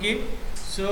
Okay so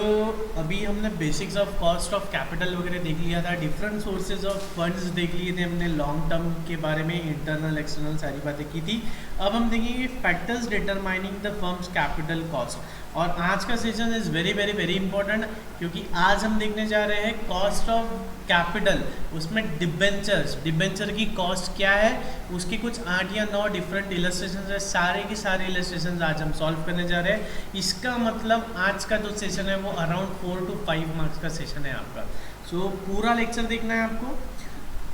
अभी हमने basics of cost of capital वगैरह देख लिया था, डिफरेंट सोर्सेज ऑफ फंड्स देख लिए थे हमने, लॉन्ग टर्म के बारे में, इंटरनल एक्सटर्नल सारी बातें की थी। अब हम देखेंगे factors determining the firms capital cost. और आज का session is very very very important, क्योंकि आज हम देखने जा रहे हैं कॉस्ट ऑफ कैपिटल, उसमें डिबेंचर्स, डिबेंचर की कॉस्ट क्या है, उसके कुछ 8 या 9 डिफरेंट इलस्ट्रेशन है, सारे के सारे इलस्ट्रेशन आज हम सॉल्व करने जा रहे हैं। इसका मतलब आज का जो सेशन है वो अराउंड 4 to 5 मार्क्स का सेशन है आपका। सो पूरा लेक्चर देखना है आपको।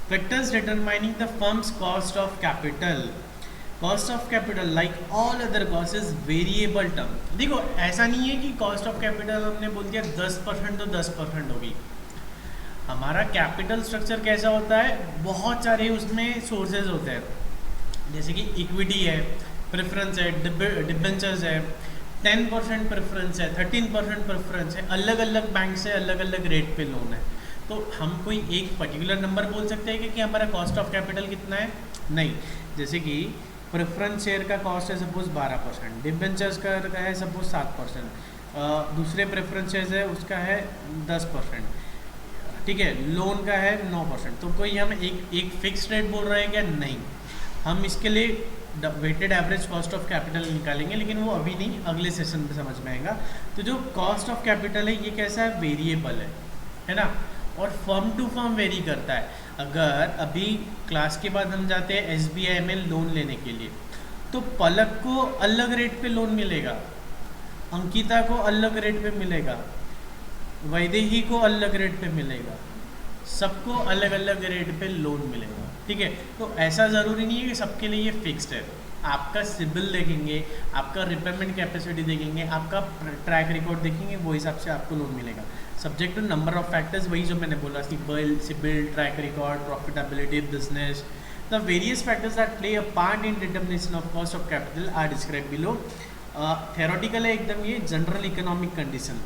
Factors determining the firms cost of capital. Cost of capital like all other cost is variable term. देखो ऐसा नहीं है कि कॉस्ट ऑफ कैपिटल हमने बोल दिया 10% तो 10% होगी। हमारा कैपिटल स्ट्रक्चर कैसा होता है, बहुत सारे उसमें सोर्सेज होते हैं, जैसे कि इक्विटी है, प्रेफरेंस है, डिबेंचर्स है, 10% प्रेफरेंस है, 13% प्रेफरेंस है, अलग अलग बैंक से अलग अलग रेट पे लोन है। तो हम कोई एक पर्टिकुलर नंबर बोल सकते हैं कि हमारा कॉस्ट ऑफ कैपिटल कितना है? नहीं। जैसे कि प्रेफरेंस शेयर का कॉस्ट है सपोज 12%, डिबेंचर्स का है सपोज 7%, दूसरे प्रेफरेंस शेयर्स है उसका है 10%, ठीक है, लोन का है 9%। तो कोई हम एक फिक्स रेट बोल रहे हैं क्या? नहीं। हम इसके लिए weighted average cost of capital निकालेंगे, लेकिन वो अभी नहीं, अगले सेशन में समझ में आएगा। तो जो कॉस्ट ऑफ कैपिटल है ये कैसा है? वेरिएबल है ना, और फर्म टू फर्म वेरी करता है। अगर अभी क्लास के बाद हम जाते हैं SBI में लोन लेने के लिए, तो पलक को अलग रेट पे लोन मिलेगा, अंकिता को अलग रेट पे मिलेगा, वैदेही को अलग रेट पे मिलेगा, सबको अलग अलग रेट पे लोन मिलेगा, ठीक है। तो ऐसा ज़रूरी नहीं है कि सबके लिए ये फिक्स्ड है। आपका सिबिल देखेंगे, आपका रिपेमेंट कैपेसिटी देखेंगे, आपका ट्रैक रिकॉर्ड देखेंगे, वो हिसाब से आपको लोन मिलेगा। Subject to number of factors, वही जो मैंने बोला, CIBIL, track record, profitability, business, the various factors that play a part in determination of cost of capital are describe below. Theoretical है एकदम, ये general economic condition.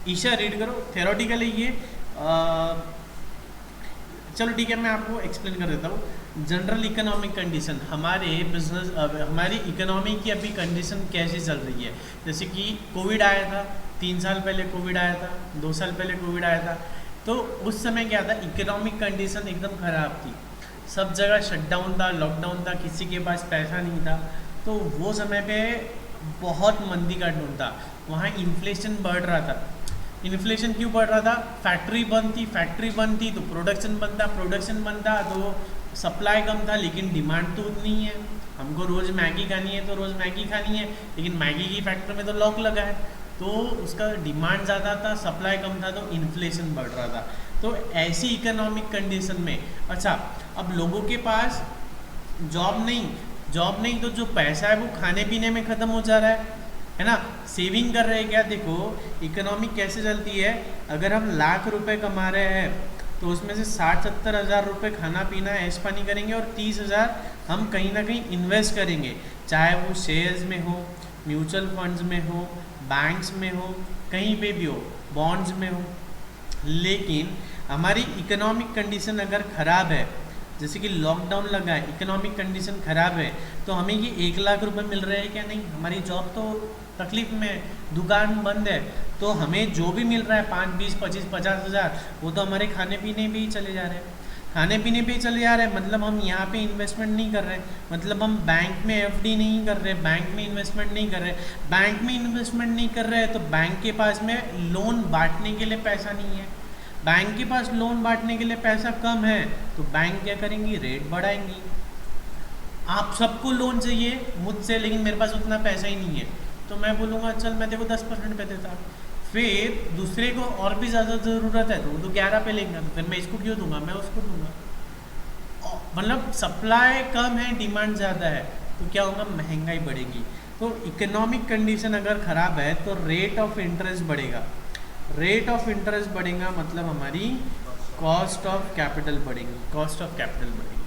Isha read करो। Theoretical है ये, चलो ठीक है मैं आपको एक्सप्लेन कर देता हूँ। जनरल इकोनॉमिक कंडीशन, हमारे बिजनेस, हमारी इकोनॉमी की अभी कंडीशन कैसी चल रही है। जैसे कि कोविड आया था, 3 साल पहले कोविड आया था, 2 साल पहले कोविड आया था, तो उस समय क्या था, इकोनॉमिक कंडीशन एकदम ख़राब थी, सब जगह शटडाउन था, लॉकडाउन था, किसी के पास पैसा नहीं था। तो वो समय पे बहुत मंदी का ढूंढ था, वहाँ इन्फ्लेशन बढ़ रहा था। इन्फ्लेशन क्यों बढ़ रहा था? फैक्ट्री बंद थी तो प्रोडक्शन बंद था तो सप्लाई कम था, लेकिन डिमांड तो उतनी ही है। हमको रोज़ मैगी खानी है तो रोज़ मैगी खानी है, लेकिन मैगी की फैक्ट्री में तो लॉक लगा है, तो उसका डिमांड ज़्यादा था, सप्लाई कम था, तो इन्फ्लेशन बढ़ रहा था। तो ऐसी इकोनॉमिक कंडीशन में, अच्छा अब लोगों के पास जॉब नहीं तो जो पैसा है वो खाने पीने में ख़त्म हो जा रहा है ना, सेविंग कर रहे हैं क्या? देखो इकोनॉमी कैसे चलती है, अगर हम लाख रुपए कमा रहे हैं तो उसमें से 60-70 हज़ार रुपये खाना पीना ऐश पानी करेंगे और 30 हज़ार हम कहीं ना कहीं इन्वेस्ट करेंगे, चाहे वो शेयर्स में हो, म्यूचुअल फंड्स में हो, बैंक्स में हो, कहीं पे भी हो, बॉन्ड्स में हो। लेकिन हमारी इकोनॉमिक कंडीशन अगर ख़राब है, जैसे कि लॉकडाउन लगा है, इकोनॉमिक कंडीशन ख़राब है, तो हमें ये 1 लाख रुपए मिल रहे हैं क्या? नहीं, हमारी जॉब तो तकलीफ में, दुकान बंद है, तो हमें जो भी मिल रहा है 5, 20, 25, 50 हज़ार, वो तो हमारे खाने पीने पे ही चले जा रहे हैं। खाने पीने पे ही चले जा रहे हैं, मतलब हम यहाँ पे इन्वेस्टमेंट नहीं कर रहे, मतलब हम बैंक में FD नहीं कर रहे, बैंक में इन्वेस्टमेंट नहीं कर रहे। बैंक में इन्वेस्टमेंट नहीं कर रहे तो बैंक के पास में लोन बांटने के लिए पैसा नहीं है, बैंक के पास लोन बांटने के लिए पैसा कम है, तो बैंक क्या करेंगी? रेट बढ़ाएंगी। आप सबको लोन चाहिए मुझसे, लेकिन मेरे पास उतना पैसा ही नहीं है, तो मैं बोलूँगा चल मैं देखो 10% पे देता। फिर दूसरे को और भी ज़्यादा ज़रूरत है तो वो तो 11 पे लेंगे, तो फिर मैं इसको क्यों दूंगा, मैं उसको दूंगा। मतलब सप्लाई कम है, डिमांड ज़्यादा है, तो क्या होगा? महंगाई बढ़ेगी। तो इकोनॉमिक कंडीशन अगर ख़राब है तो रेट ऑफ इंटरेस्ट बढ़ेगा, रेट ऑफ इंटरेस्ट बढ़ेगा मतलब हमारी कॉस्ट ऑफ कैपिटल बढ़ेगी, कॉस्ट ऑफ कैपिटल बढ़ेगी।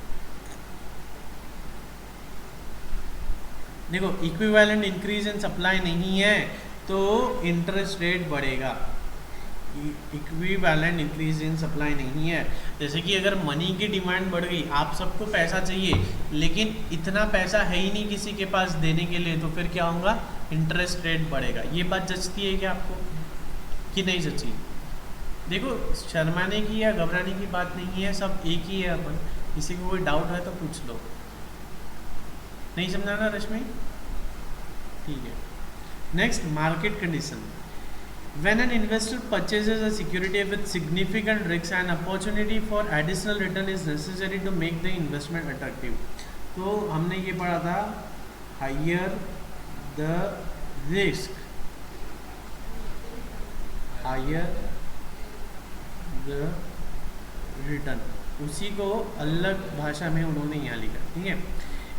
देखो इक्विवेलेंट इंक्रीज इन सप्लाई नहीं है तो इंटरेस्ट रेट बढ़ेगा, इक्विवेलेंट इंक्रीज इन सप्लाई नहीं है। जैसे कि अगर मनी की डिमांड बढ़ गई, आप सबको पैसा चाहिए लेकिन इतना पैसा है ही नहीं किसी के पास देने के लिए, तो फिर क्या होगा, इंटरेस्ट रेट बढ़ेगा। ये बात जचती है क्या आपको कि नहीं जची? देखो, शर्माने की या घबराने की बात नहीं है, सब एक ही है अपन। किसी को कोई डाउट है तो पूछ लो। नहीं समझा ना रश्मि? ठीक है। Next, market condition. When an investor purchases a security with significant risk, an opportunity for additional return is necessary to make the investment attractive. तो हमने ये पढ़ा था, higher the risk, higher the return, उसी को अलग भाषा में उन्होंने यहाँ लिखा, ठीक है।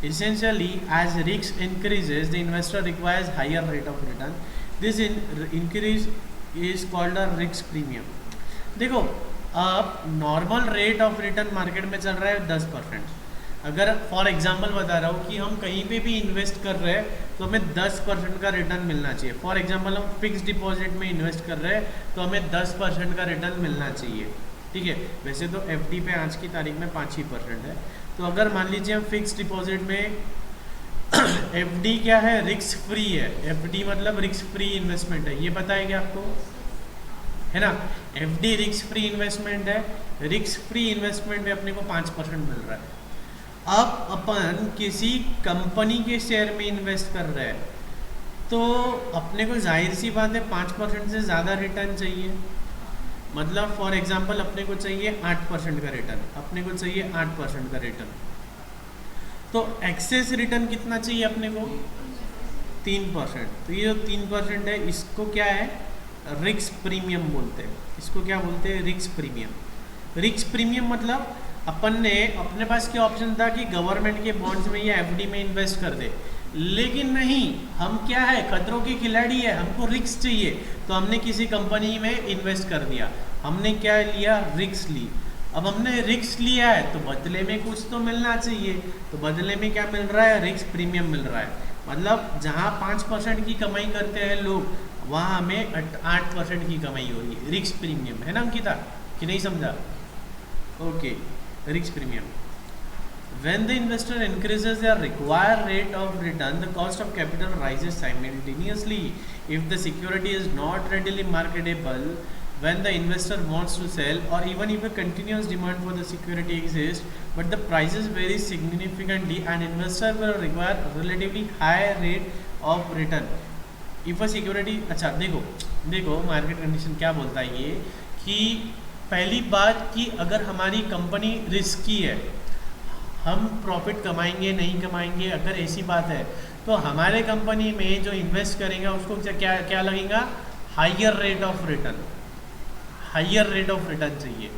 Essentially, as risk increases, the investor requires higher rate of return. This increase is called a risk premium. देखो, अब normal rate of return market में चल रहा है 10%। अगर फॉर एग्जांपल बता रहा हूँ कि हम कहीं पे भी इन्वेस्ट कर रहे हैं तो हमें 10% का रिटर्न मिलना चाहिए। फॉर एग्जांपल हम फिक्स डिपॉजिट में इन्वेस्ट कर रहे हैं तो हमें 10% का रिटर्न मिलना चाहिए, ठीक है। वैसे तो एफडी पे आज की तारीख में 5% है। तो अगर मान लीजिए हम फिक्स डिपॉजिट में एफडी क्या है, रिस्क फ्री है। एफडी मतलब रिस्क फ्री इन्वेस्टमेंट है, ये पता है क्या आपको, है ना। एफडी रिस्क फ्री इन्वेस्टमेंट है, रिस्क फ्री इन्वेस्टमेंट में अपने को 5% मिल रहा है। अब अपन किसी कंपनी के शेयर में इन्वेस्ट कर रहे हैं तो अपने को जाहिर सी बात है 5% से ज़्यादा रिटर्न चाहिए। मतलब फॉर एग्जांपल अपने को चाहिए 8% का रिटर्न, अपने को चाहिए 8% का रिटर्न। तो एक्सेस रिटर्न कितना चाहिए अपने को, 3%। तो ये जो 3% है इसको क्या है, रिस्क प्रीमियम बोलते हैं। इसको क्या बोलते हैं, रिस्क प्रीमियम। रिस्क प्रीमियम मतलब अपन ने, अपने पास क्या ऑप्शन था कि गवर्नमेंट के बॉन्ड्स में या एफडी में इन्वेस्ट कर दे, लेकिन नहीं, हम क्या है, खतरों के खिलाड़ी है, हमको रिस्क चाहिए। तो हमने किसी कंपनी में इन्वेस्ट कर दिया, हमने क्या लिया, रिस्क ली। अब हमने रिस्क लिया है तो बदले में कुछ तो मिलना चाहिए, तो बदले में क्या मिल रहा है, रिस्क प्रीमियम मिल रहा है। मतलब जहाँ 5% की कमाई करते हैं लोग, वहाँ हमें 8% की कमाई हो रही है, रिस्क प्रीमियम है ना अंकिता, कि नहीं समझा? Okay, risk premium. When the investor increases their required rate of return, the cost of capital rises simultaneously. If the security is not readily marketable when the investor wants to sell, or even if a continuous demand for the security exists but the prices vary significantly, an investor will require relatively high rate of return. If a security, अच्छा देखो market condition क्या बोलता है ये, कि पहली बात कि अगर हमारी कंपनी रिस्की है, हम प्रॉफिट कमाएंगे नहीं कमाएंगे, अगर ऐसी बात है तो हमारे कंपनी में जो इन्वेस्ट करेंगे उसको क्या क्या लगेगा, higher rate of return, higher rate of return चाहिए,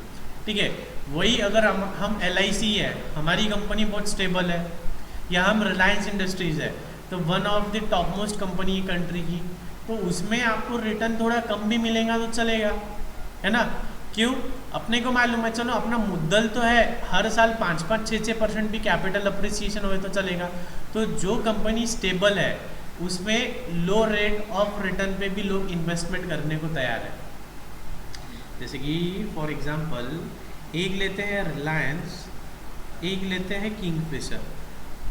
ठीक है। वही अगर हम LIC है, हमारी कंपनी बहुत स्टेबल है, या हम रिलायंस इंडस्ट्रीज़ है, तो one of the top most company country की, तो उसमें आपको रिटर्न थोड़ा कम भी मिलेगा तो चलेगा, है ना। क्यों, अपने को मालूम है, चलो अपना मुद्दल तो है, हर साल 5-5, 6-6% भी कैपिटल अप्रिसिएशन हुए तो चलेगा। तो जो कंपनी स्टेबल है उसमें लो रेट ऑफ रिटर्न पे भी लोग इन्वेस्टमेंट करने को तैयार है। जैसे कि फॉर एग्जांपल एक लेते हैं रिलायंस, एक लेते हैं किंगफिशर।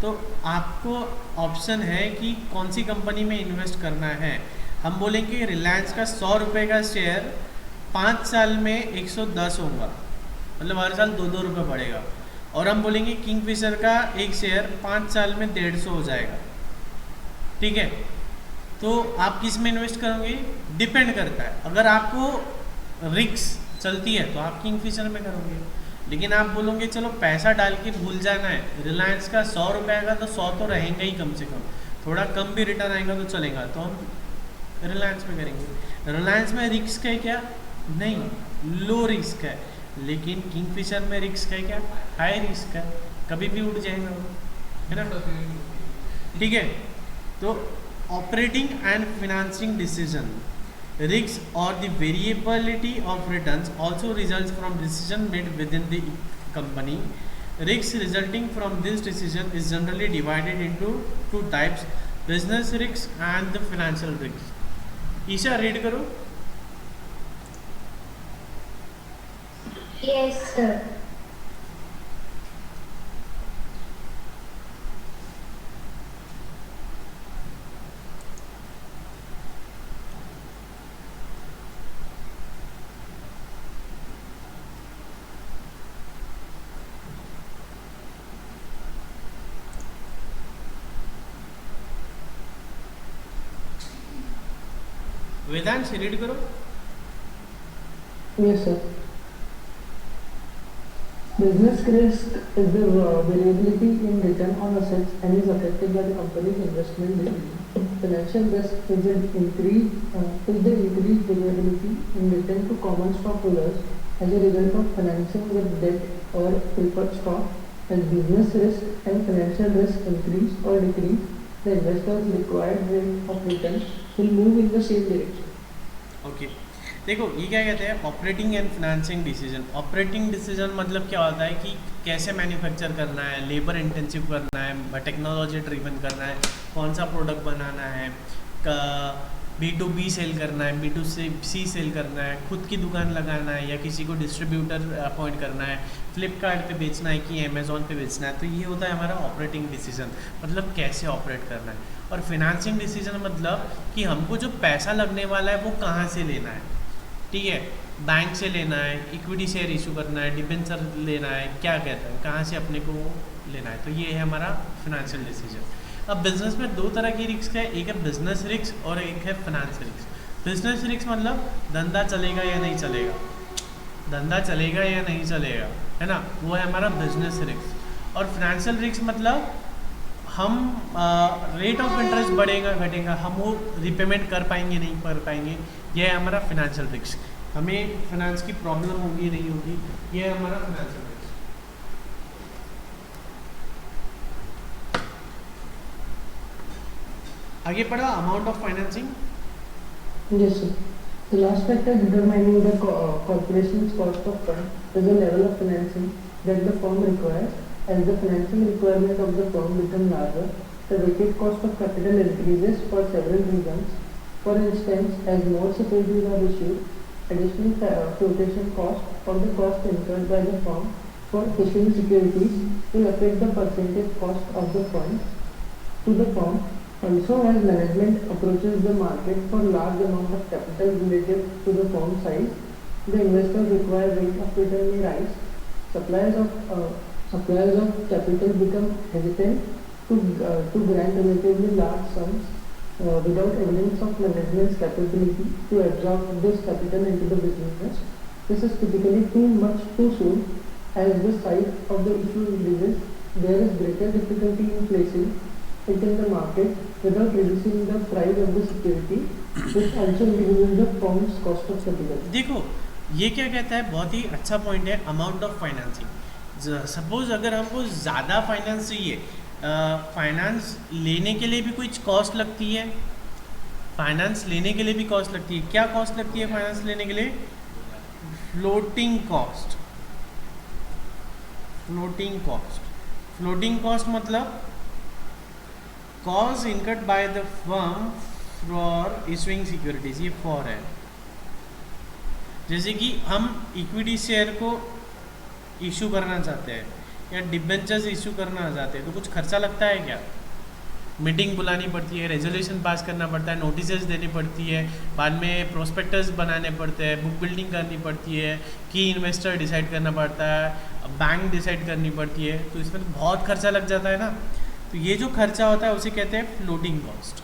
तो आपको ऑप्शन है कि कौन सी कंपनी में इन्वेस्ट करना है। हम बोलेंगे रिलायंस का 100 रुपये का शेयर 5 साल में 110 होगा, मतलब हर साल 2-2 रुपये बढ़ेगा। और हम बोलेंगे किंगफिशर का एक शेयर 5 साल में 150 हो जाएगा, ठीक है। तो आप किस में इन्वेस्ट करोगे, डिपेंड करता है। अगर आपको रिस्क चलती है तो आप किंगफिशर में करोगे, लेकिन आप बोलोगे चलो पैसा डाल के भूल जाना है, रिलायंस का 100 रुपये का तो 100 तो रहेंगे ही कम से कम, थोड़ा कम भी रिटर्न आएगा तो चलेगा, तो हम रिलायंस में करेंगे। रिलायंस में रिस्क है क्या, नहीं, लो रिस्क है। लेकिन किंगफिशर में रिस्क है क्या, हाई रिस्क है, कभी भी उठ जाएगा वो, है ना, ठीक है। तो operating and financing decision, risk or the variability of returns also results from decision made within the company. Risk resulting from this decision is generally divided into two types: business risk and the financial risk. Isha read करो। Yes, sir. Vedansh read करो। Yes, sir. Business risk is the variability in return on assets and is affected by the company's investment decision. Financial risk is the increased variability in return to common stockholders as a result of financing with debt or preferred stock. As business risk and financial risk increase or decrease, the investor's required rate of return will move in the same direction. Okay देखो ये क्या कहते हैं, operating and financing decision. Operating decision मतलब क्या होता है कि कैसे मैन्युफैक्चर करना है, लेबर इंटेंसिव करना है, टेक्नोलॉजी ड्रिवन करना है, कौन सा प्रोडक्ट बनाना है, B2B सेल करना है, B2C सेल करना है, खुद की दुकान लगाना है या किसी को डिस्ट्रीब्यूटर अपॉइंट करना है, फ्लिपकार्ट पे बेचना है कि अमेज़ॉन पे बेचना है। तो ये होता है हमारा ऑपरेटिंग डिसीजन, मतलब कैसे ऑपरेट करना है। और फिनेंसिंग डिसीजन मतलब कि हमको जो पैसा लगने वाला है वो कहाँ से लेना है, ठीक है, बैंक से लेना है, इक्विटी शेयर इशू करना है, डिबेंचर लेना है, क्या कहता है, कहाँ से अपने को लेना है। तो ये है हमारा फिनेंशियल डिसीजन। अब बिजनेस में दो तरह की रिस्क है, एक है बिजनेस रिस्क और एक है फाइनेंस रिस्क। बिजनेस रिस्क मतलब धंधा चलेगा या नहीं चलेगा, धंधा चलेगा या नहीं चलेगा, है ना, वो है हमारा बिजनेस रिस्क। और फाइनेंशियल रिस्क मतलब हम रेट ऑफ इंटरेस्ट बढ़ेगा घटेगा, हम वो रिपेमेंट कर पाएंगे नहीं कर पाएंगे, ये है हमारा फाइनेंशियल रिस्क। हमें फाइनेंस की प्रॉब्लम होगी नहीं होगी, ये है हमारा फाइनेंशियल रिस्क। आगे पढ़ा amount of financing. Yes, sir. The last factor determining the corporation's cost of fund is the level of financing that the firm requires. As the financing requirement of the firm become larger, the weighted cost of capital increases for several reasons. For instance, as more securities are issued, additional flotation cost or the cost incurred by the firm for issuing securities will affect the percentage cost of the fund to the firm. Also, as management approaches the market for large amount of capital relative to the firm size, the investors require rate of return may rise. Suppliers of capital become hesitant to grant relatively large sums without evidence of management's capability to absorb this capital into the business. This is typically too much too soon. As the size of the issue increases, there is greater difficulty in placing it in the market without reducing the price of the security, which also increases the firm's cost of capital. देखो ये क्या कहता है, बहुत ही अच्छा point है, amount of financing. Suppose अगर हमको ज़्यादा फाइनेंस चाहिए, फाइनेंस लेने के लिए भी कुछ कॉस्ट लगती है, फाइनेंस लेने के लिए भी कॉस्ट लगती है। क्या कॉस्ट लगती है फाइनेंस लेने के लिए? Floating cost. Floating cost, floating cost मतलब cost incurred by the firm for issuing securities. ये फॉर है, जैसे कि हम इक्विटी शेयर को इशू करना चाहते हैं या डिबेंचर्स इशू करना चाहते हैं, तो कुछ खर्चा लगता है क्या? मीटिंग बुलानी पड़ती है, रेजोल्यूशन पास करना पड़ता है, नोटिसेस देनी पड़ती है, बाद में प्रोस्पेक्टस बनाने पड़ते हैं, बुक बिल्डिंग करनी पड़ती है, की इन्वेस्टर डिसाइड करना पड़ता है, बैंक डिसाइड करनी पड़ती है, तो इसमें तो बहुत खर्चा लग जाता है ना। तो ये जो खर्चा होता है उसे कहते हैं फ्लोटिंग कॉस्ट।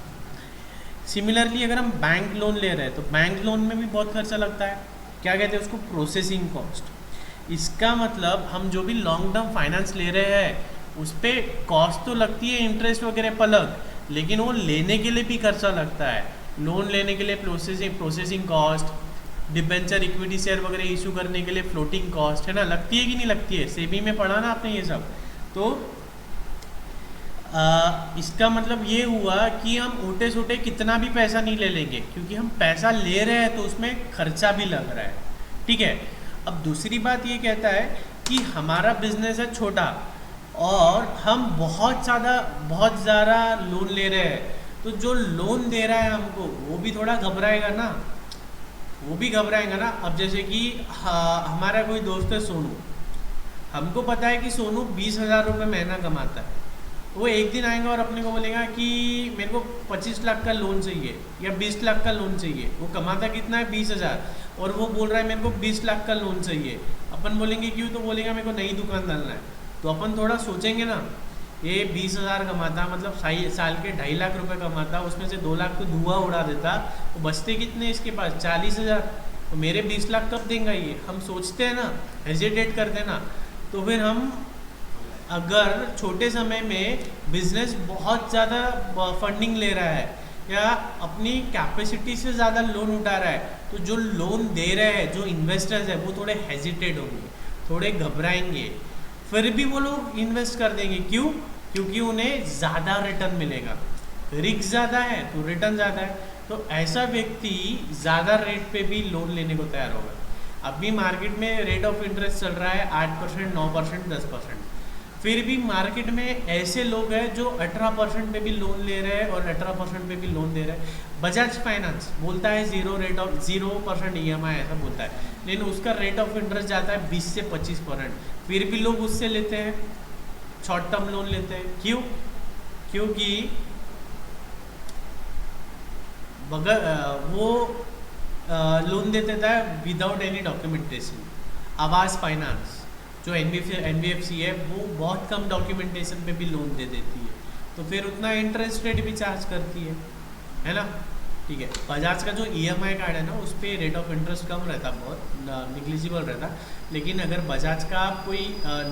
सिमिलरली अगर हम बैंक लोन ले रहे हैं तो बैंक लोन में भी बहुत खर्चा लगता है, क्या कहते हैं उसको? Processing cost. इसका मतलब हम जो भी लॉन्ग टर्म फाइनेंस ले रहे हैं उस पर कॉस्ट तो लगती है, इंटरेस्ट वगैरह पलग, लेकिन वो लेने के लिए भी खर्चा लगता है। लोन लेने के लिए processing cost, debenture equity share वगैरह इशू करने के लिए फ्लोटिंग कॉस्ट, है ना, लगती है कि नहीं लगती है? सेबी में पढ़ा ना आपने ये सब। तो इसका मतलब ये हुआ कि हम उल्टे सूटे कितना भी पैसा नहीं ले लेंगे, क्योंकि हम पैसा ले रहे हैं तो उसमें खर्चा भी लग रहा है, ठीक है। अब दूसरी बात ये कहता है कि हमारा बिजनेस है छोटा और हम बहुत ज़्यादा लोन ले रहे हैं, तो जो लोन दे रहा है हमको वो भी थोड़ा घबराएगा ना, वो भी घबराएंगे ना। अब जैसे कि हमारा कोई दोस्त है सोनू, हमको पता है कि सोनू 20,000 रुपये महीना कमाता है। वो एक दिन आएगा और अपने को बोलेगा कि मेरे को 25 लाख का लोन चाहिए या 20 लाख का लोन चाहिए। वो कमाता कितना है? 20,000, और वो बोल रहा है मेरे को 20 लाख का लोन चाहिए। अपन बोलेंगे क्यों? तो बोलेगा मेरे को नई दुकान डालना है। तो अपन थोड़ा सोचेंगे ना, ये 20,000 कमाता, मतलब साल के 2.5 लाख रुपए कमाता, उसमें से 2 लाख तो धुआं उड़ा देता, तो बचते कितने इसके पास? 40,000। तो मेरे 20 लाख कब देंगे ये? हम सोचते हैं ना, हेजिटेट करते हैं ना। तो फिर हम अगर छोटे समय में बिजनेस बहुत ज़्यादा फंडिंग ले रहा है या अपनी कैपेसिटी से ज़्यादा लोन उठा रहा है, तो जो लोन दे रहे हैं, जो इन्वेस्टर्स है, वो थोड़े हेजिटेट होंगे, थोड़े घबराएंगे। फिर भी वो लोग इन्वेस्ट कर देंगे। क्यों? क्योंकि उन्हें ज़्यादा रिटर्न मिलेगा। रिस्क ज़्यादा है तो रिटर्न ज़्यादा है। तो ऐसा व्यक्ति ज़्यादा रेट पे भी लोन लेने को तैयार होगा। अभी मार्केट में रेट ऑफ इंटरेस्ट चल रहा है 8%, 9%, 10%। फिर भी मार्केट में ऐसे लोग हैं जो 18% पे भी लोन ले रहे हैं और 18% पे भी लोन दे रहे हैं। बजाज फाइनेंस बोलता है 0% EMI ऐसा बोलता है, लेकिन उसका रेट ऑफ इंटरेस्ट जाता है 20 से 25%। फिर भी लोग उससे लेते हैं, शॉर्ट टर्म लोन लेते हैं। क्यों? क्योंकि वो लोन देते था विदाउट एनी डॉक्यूमेंटेशन। आवास फाइनेंस जो NBFC है, वो बहुत कम डॉक्यूमेंटेशन पे भी लोन दे देती है, तो फिर उतना इंटरेस्ट रेट भी चार्ज करती है ना। ठीक है, बजाज का जो EMI कार्ड है ना, उस पर रेट ऑफ इंटरेस्ट कम रहता, बहुत निग्लिजिबल रहता। लेकिन अगर बजाज का आप कोई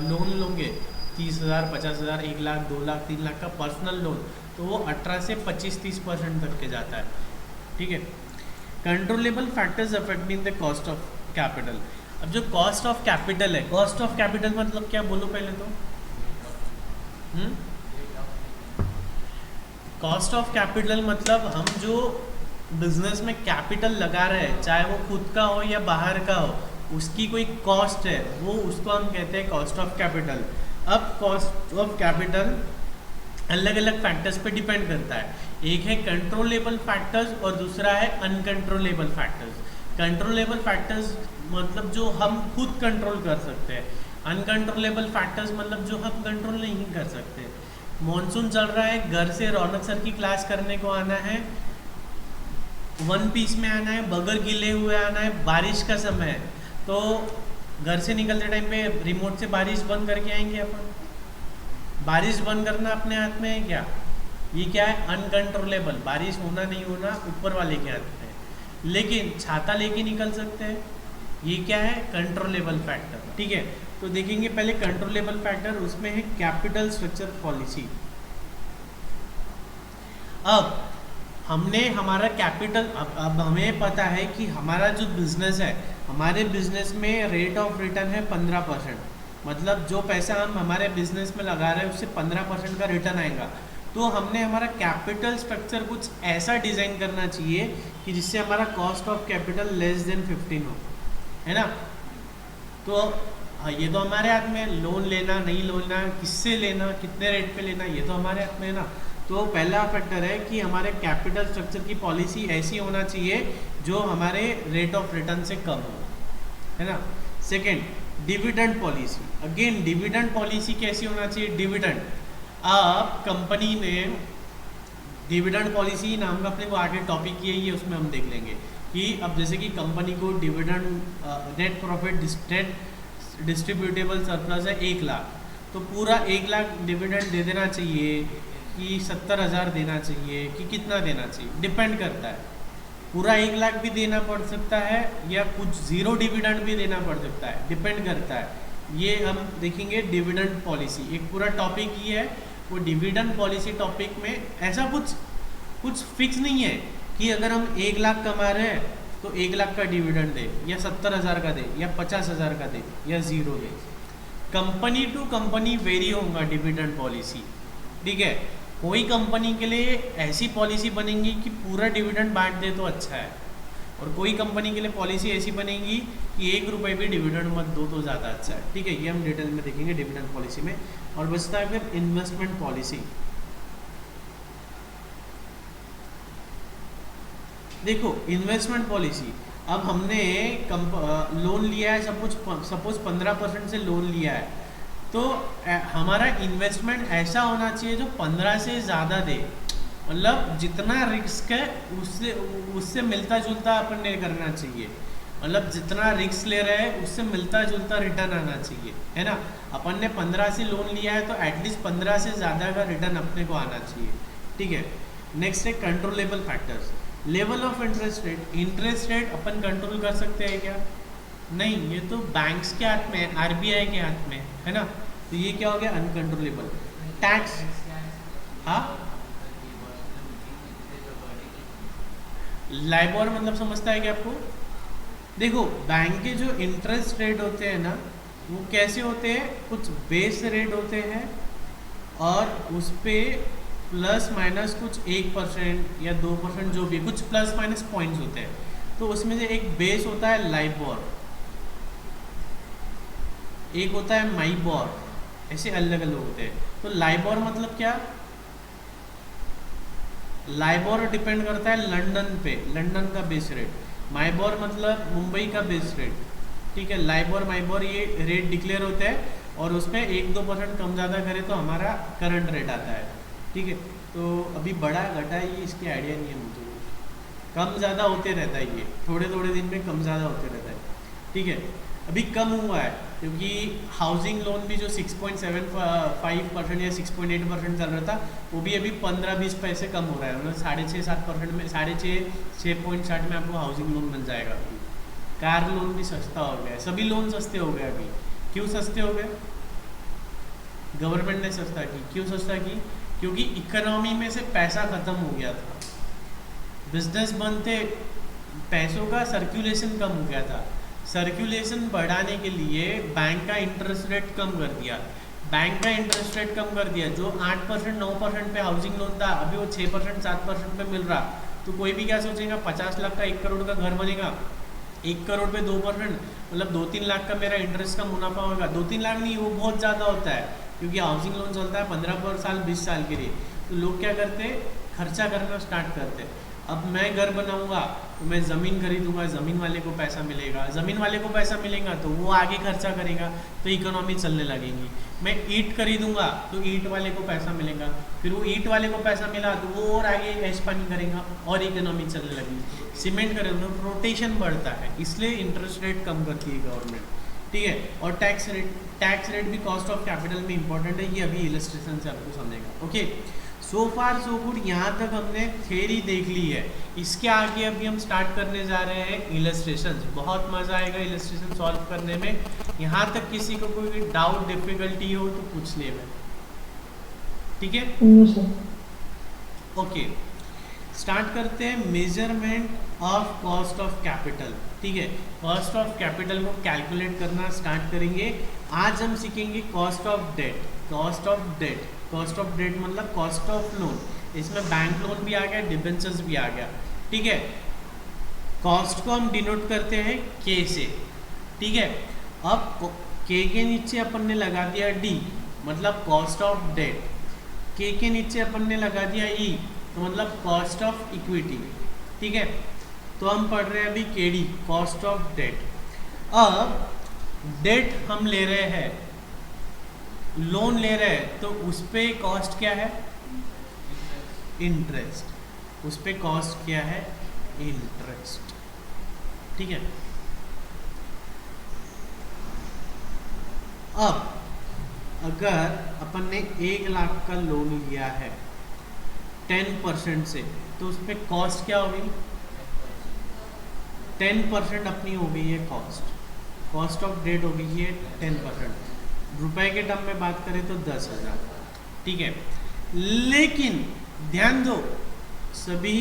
लोन लोगे 30,000, 50,000, 1 लाख, 2 लाख, 3 लाख का पर्सनल लोन, तो वो 18 से 25-30% तक के जाता है। ठीक है। Controllable factors affecting the cost of capital. अब जो कॉस्ट ऑफ कैपिटल है, कॉस्ट ऑफ कैपिटल मतलब क्या? बोलो पहले तो। कॉस्ट ऑफ कैपिटल मतलब हम जो बिजनेस में कैपिटल लगा रहे हैं, चाहे वो खुद का हो या बाहर का हो, उसकी कोई कॉस्ट है, वो उसको हम कहते हैं कॉस्ट ऑफ कैपिटल। अब कॉस्ट ऑफ कैपिटल अलग अलग फैक्टर्स पे डिपेंड करता है। एक है कंट्रोलेबल फैक्टर्स और दूसरा है अनकंट्रोलेबल फैक्टर्स। कंट्रोलेबल फैक्टर्स मतलब जो हम खुद कंट्रोल कर सकते हैं। अनकंट्रोलेबल फैक्टर्स मतलब जो हम कंट्रोल नहीं कर सकते। मॉनसून चल रहा है, घर से रौनक सर की क्लास करने को आना है, वन पीस में आना है, बगैर गिले हुए आना है, बारिश का समय है, तो घर से निकलते टाइम पे रिमोट से बारिश बंद करके आएंगे अपन? बारिश बंद करना अपने हाथ में है क्या? ये क्या है? अनकंट्रोलेबल। बारिश होना नहीं होना ऊपर वाले के हाथ में है। लेकिन छाता लेके निकल सकते हैं, ये क्या है? Controllable factor. ठीक है, तो देखेंगे पहले कंट्रोलेबल फैक्टर, उसमें है कैपिटल स्ट्रक्चर पॉलिसी। अब हमने हमारा कैपिटल, अब हमें पता है कि हमारा जो बिजनेस है, हमारे बिजनेस में रेट ऑफ रिटर्न है 15%। मतलब जो पैसा हम हमारे बिजनेस में लगा रहे हैं उससे 15% का रिटर्न आएगा। तो हमने हमारा कैपिटल स्ट्रक्चर कुछ ऐसा डिज़ाइन करना चाहिए कि जिससे हमारा cost of capital less than 15 हो, है ना। तो हाँ, ये तो हमारे हाथ में, लोन लेना नहीं लेना, किससे लेना, कितने रेट पे लेना, ये तो हमारे हाथ में है ना। तो पहला फैक्टर है कि हमारे कैपिटल स्ट्रक्चर की पॉलिसी ऐसी होना चाहिए जो हमारे रेट ऑफ रिटर्न से कम हो, है ना। Second, dividend policy. Again dividend policy कैसी होना चाहिए? डिविडेंड, आप कंपनी ने डिविडेंड पॉलिसी नाम का अपने को आगे टॉपिक किया है, उसमें हम देख लेंगे कि अब जैसे कि कंपनी को dividend net profit distributable surplus है 1 लाख, तो पूरा 1 लाख डिविडेंड दे देना चाहिए कि 70,000 देना चाहिए कि कितना देना चाहिए, डिपेंड करता है। पूरा 1 लाख भी देना पड़ सकता है या कुछ ज़ीरो डिविडेंड भी देना पड़ सकता है, डिपेंड करता है। ये हम देखेंगे डिविडेंड पॉलिसी, एक पूरा टॉपिक ही है वो डिविडेंड पॉलिसी टॉपिक में। ऐसा कुछ फिक्स नहीं है कि अगर हम 1 लाख कमा रहे हैं तो 1 लाख का डिविडेंड दे या 70,000 का दे या 50,000 का दे या ज़ीरो दे। कंपनी टू कंपनी वेरी होगा डिविडेंड पॉलिसी। ठीक है, कोई कंपनी के लिए ऐसी पॉलिसी बनेगी कि पूरा डिविडेंड बांट दे तो अच्छा है, और कोई कंपनी के लिए पॉलिसी ऐसी बनेगी कि 1 रुपये भी डिविडेंड मत दो तो ज़्यादा अच्छा है। ठीक है, ये हम डिटेल में देखेंगे डिविडेंड पॉलिसी में। और बचता है फिर इन्वेस्टमेंट पॉलिसी। देखो इन्वेस्टमेंट पॉलिसी, अब हमने लोन लिया है, सपोज 15% से लोन लिया है, तो हमारा इन्वेस्टमेंट ऐसा होना चाहिए जो 15 से ज़्यादा दे, मतलब जितना रिस्क है उससे उससे मिलता जुलता अपन ने करना चाहिए, मतलब जितना रिस्क ले रहे हैं उससे मिलता जुलता रिटर्न आना चाहिए, है ना। अपन ने 15 से लोन लिया है तो एटलीस्ट 15 से ज़्यादा का रिटर्न अपने को आना चाहिए, ठीक है। नेक्स्ट है controllable factors, level of interest rate. Interest rate upon control कर सकते हैं क्या? नहीं, ये तो बैंक्स के हाथ में है, आरबीआई के हाथ में है ना, तो ये क्या हो गया? अनकंट्रोलेबल। टैक्स, हाँ, लाइबोर मतलब समझता है क्या आपको? देखो, बैंक के जो इंटरेस्ट रेट होते हैं ना, वो कैसे होते हैं? कुछ बेस रेट होते हैं और उस पर प्लस माइनस कुछ 1% या 2% जो भी, कुछ प्लस माइनस पॉइंट्स होते हैं। तो उसमें से एक बेस होता है लाइबोर, एक होता है माइबोर, ऐसे अलग अलग होते हैं। तो लाइबोर मतलब क्या? लाइबोर डिपेंड करता है लंदन पे, लंदन का बेस रेट। माइबोर मतलब मुंबई का बेस रेट, ठीक है। लाइबोर माइबोर ये रेट डिक्लेयर होते हैं और उसमें 1-2% कम ज़्यादा करे तो हमारा करंट रेट आता है, ठीक है। तो अभी बड़ा घटा ये इसकी आइडिया नहीं है मुझे, कम ज़्यादा होते रहता है, ये थोड़े थोड़े दिन में कम ज़्यादा होते रहता है, ठीक है। अभी कम हुआ है क्योंकि हाउसिंग लोन भी जो 6.75% या 6.8% चल रहा था, वो भी अभी 15-20 पैसे कम हो रहा है, मतलब 6.5-7% में, 6.60 में आपको हाउसिंग लोन बन जाएगा। अभी कार लोन भी सस्ता हो गया है, सभी लोन सस्ते हो गए अभी। क्यों सस्ते हो गए? गवर्नमेंट ने सस्ता की। क्यों सस्ता की? क्योंकि इकोनॉमी में से पैसा ख़त्म हो गया था, बिजनेस बंद थे, पैसों का सर्कुलेशन कम हो गया था। सर्कुलेशन बढ़ाने के लिए बैंक का इंटरेस्ट रेट कम कर दिया, बैंक का इंटरेस्ट रेट कम कर दिया। जो 8% 9% पे हाउसिंग लोन था, अभी वो 6% 7% पे मिल रहा। तो कोई भी क्या सोचेगा, 50 लाख का 1 करोड़ का घर बनेगा, 1 करोड़ पे 2%, मतलब 2-3 लाख का मेरा इंटरेस्ट का मुनाफा होगा। 2-3 लाख नहीं, वो बहुत ज़्यादा होता है, क्योंकि हाउसिंग लोन चलता है 15 साल 20 साल के लिए। तो लोग क्या करते हैं, खर्चा करना स्टार्ट करते हैं। अब मैं घर बनाऊंगा तो मैं ज़मीन खरीदूंगा, ज़मीन वाले को पैसा मिलेगा, ज़मीन वाले को पैसा मिलेगा तो वो आगे खर्चा करेगा, तो इकोनॉमी चलने लगेगी। मैं ईंट खरीदूंगा तो ईंट वाले को पैसा मिलेगा, फिर वो ईंट वाले को पैसा मिला तो वो और आगे ऐश पानी करेगा और इकोनॉमी चलने लगेगी। सीमेंट करेंगे तो रोटेशन बढ़ता है, इसलिए इंटरेस्ट रेट कम करती है गवर्नमेंट, ठीक है। और टैक्स रेट भी कॉस्ट ऑफ कैपिटल में इंपॉर्टेंट है, ये अभी इलस्ट्रेशन से आपको समझेगा। ओके, सो फार सो गुड, यहाँ तक हमने थ्योरी देख ली है। इसके आगे अभी हम स्टार्ट करने जा रहे हैं इलस्ट्रेशन। बहुत मज़ा आएगा इलस्ट्रेशन सॉल्व करने में। यहाँ तक किसी को कोई डाउट डिफिकल्टी हो तो पूछ ले मैं, ठीक है? ओके, स्टार्ट करते हैं। Measurement of cost of capital, ठीक है। कॉस्ट ऑफ कैपिटल को कैलकुलेट करना स्टार्ट करेंगे। आज हम सीखेंगे cost of debt. Cost of debt, cost of debt मतलब कॉस्ट ऑफ लोन। इसमें बैंक लोन भी आ गया, डिबेंचर्स भी आ गया, ठीक है। कॉस्ट को हम डिनोट करते हैं के से, ठीक है। अब के नीचे अपन ने लगा दिया डी, मतलब कॉस्ट ऑफ डेट। के नीचे अपन ने लगा दिया ई, तो मतलब कॉस्ट ऑफ इक्विटी, ठीक है। तो हम पढ़ रहे हैं अभी केडी, कॉस्ट ऑफ डेट। अब डेट हम ले रहे हैं, लोन ले रहे हैं, तो उस पे कॉस्ट क्या है? इंटरेस्ट। उस पे कॉस्ट क्या है? इंटरेस्ट, ठीक है। अब अगर अपन ने 1 लाख का लोन लिया है 10% से, तो उस पे कॉस्ट क्या हो गई? 10% अपनी हो गई है कॉस्ट। कॉस्ट ऑफ डेट हो गई है 10%। रुपए के टर्म में बात करें तो 10,000, ठीक है। लेकिन ध्यान दो, सभी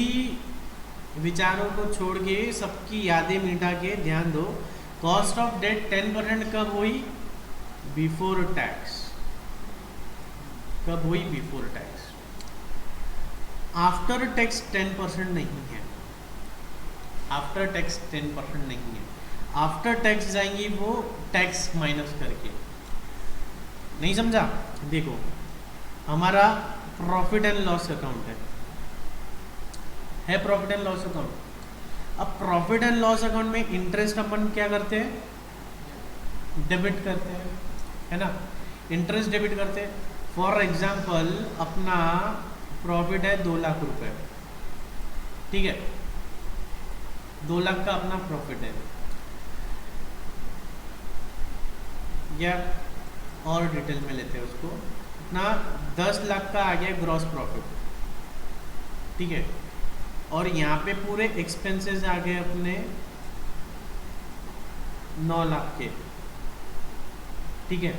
विचारों को छोड़ के, सबकी यादें मिटा के ध्यान दो। कॉस्ट ऑफ डेट 10% कब हुई? Before tax. कब हुई? Before tax. आफ्टर टैक्स 10% नहीं है। आफ्टर टैक्स 10% नहीं है। आफ्टर टैक्स जाएंगी वो टैक्स माइनस करके। नहीं समझा? देखो, हमारा प्रॉफिट एंड लॉस अकाउंट है प्रॉफिट एंड लॉस अकाउंट। अब प्रॉफिट एंड लॉस अकाउंट में इंटरेस्ट अपन क्या करते हैं, डेबिट करते हैं, है ना, इंटरेस्ट डेबिट करते हैं। फॉर एग्जाम्पल अपना प्रॉफिट है 2 लाख रुपए, ठीक है, 2 लाख का अपना प्रॉफिट है, या और डिटेल में लेते हैं उसको, अपना 10 लाख का आ गया ग्रॉस प्रॉफिट, ठीक है, और यहाँ पे पूरे एक्सपेंसेस आ गए अपने 9 लाख के, ठीक है।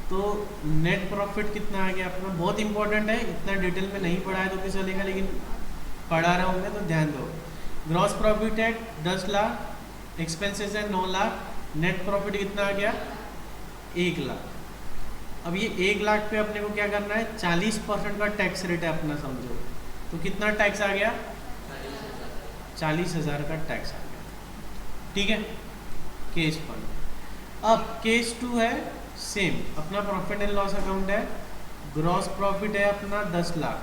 तो नेट प्रॉफिट कितना आ गया अपना, बहुत इंपॉर्टेंट है, इतना डिटेल में नहीं पढ़ा है तो भी चलेगा, लेकिन पढ़ा रहा हूँ मैं तो ध्यान दो। ग्रॉस प्रॉफिट है 10 लाख, एक्सपेंसेस है 9 लाख, नेट प्रॉफिट कितना आ गया 1 लाख। अब ये 1 लाख पे अपने को क्या करना है, 40% का टैक्स रेट है अपना, समझो तो कितना टैक्स आ गया, 40,000 का टैक्स आ गया, ठीक है, केस 1। अब केस 2 है सेम, अपना प्रॉफिट एंड लॉस अकाउंट है, ग्रॉस प्रॉफिट है अपना 10 लाख,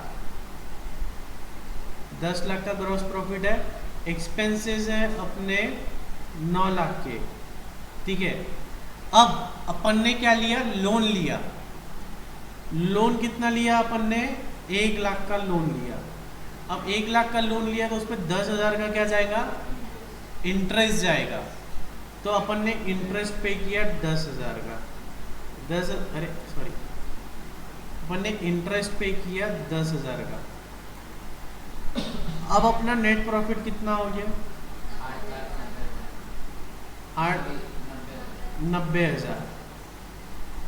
10 लाख का ग्रॉस प्रॉफिट है, एक्सपेंसेस है अपने 9 लाख के, ठीक है। अब अपन ने क्या लिया, लोन लिया, लोन कितना लिया अपन ने, 1 लाख का लोन लिया। अब 1 लाख का लोन लिया तो उस पर 10,000 का क्या जाएगा, इंटरेस्ट जाएगा, तो अपन ने इंटरेस्ट पे किया 10,000 का, अपन ने इंटरेस्ट पे किया 10,000 का। अब अपना नेट प्रॉफिट कितना हो गया, 90,000।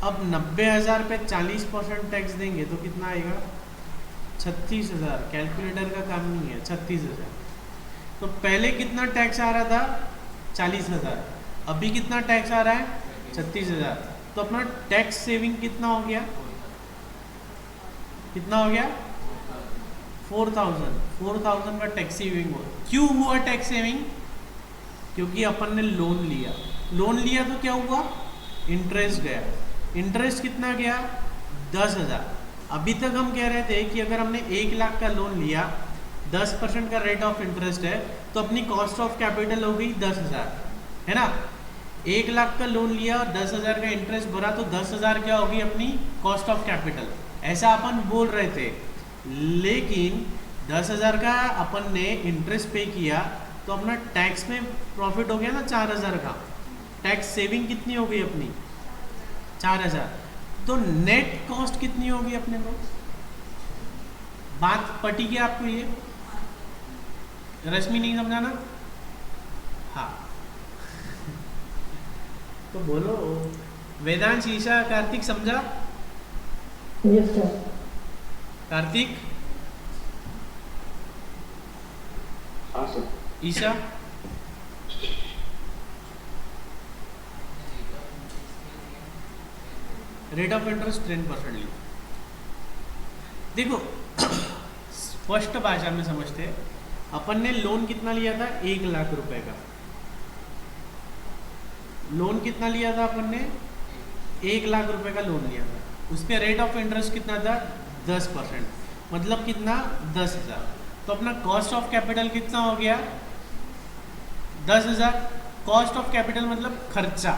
अब 90,000 पे 40% टैक्स देंगे तो कितना आएगा, 36,000। कैलकुलेटर का काम नहीं है, 36,000। तो पहले कितना टैक्स आ रहा था, 40,000, अभी कितना टैक्स आ रहा है, 36,000। तो अपना टैक्स सेविंग कितना हो गया, कितना हो गया, 4,000 का टैक्स सेविंग हुआ। क्यों हुआ टैक्स सेविंग, क्योंकि अपन ने लोन लिया, लोन लिया तो क्या हुआ, इंटरेस्ट गया, इंटरेस्ट कितना गया, 10,000। अभी तक हम कह रहे थे कि अगर हमने 1 लाख का लोन लिया, 10% का रेट ऑफ इंटरेस्ट है, तो अपनी कॉस्ट ऑफ कैपिटल हो गई 10,000, है ना। 1 लाख का लोन लिया और 10,000 का इंटरेस्ट भरा, तो 10,000 क्या होगी अपनी कॉस्ट ऑफ कैपिटल, ऐसा अपन बोल रहे थे। लेकिन 10,000 का अपन ने इंटरेस्ट पे किया तो अपना टैक्स में प्रॉफिट हो गया ना 4,000 का, टैक्स सेविंग कितनी हो गई अपनी, 4,000। तो नेट कॉस्ट कितनी होगी अपने को, बात पटी क्या आपको, ये रश्मि नहीं समझाना, हाँ तो बोलो, वेदांश, ईशा, कार्तिक समझा, यस सर। कार्तिक, हाँ sir. Isha, rate of interest 10% ली। देखो स्पष्ट भाषा में समझते हैं, अपन ने लोन कितना लिया था, 1 लाख रुपए का लोन कितना लिया था अपन ने, 1 लाख रुपए का लोन लिया था, उस पर रेट ऑफ इंटरेस्ट कितना था, 10%, मतलब कितना, 10,000। तो अपना कॉस्ट ऑफ कैपिटल कितना हो गया, 10,000। कॉस्ट ऑफ कैपिटल मतलब खर्चा,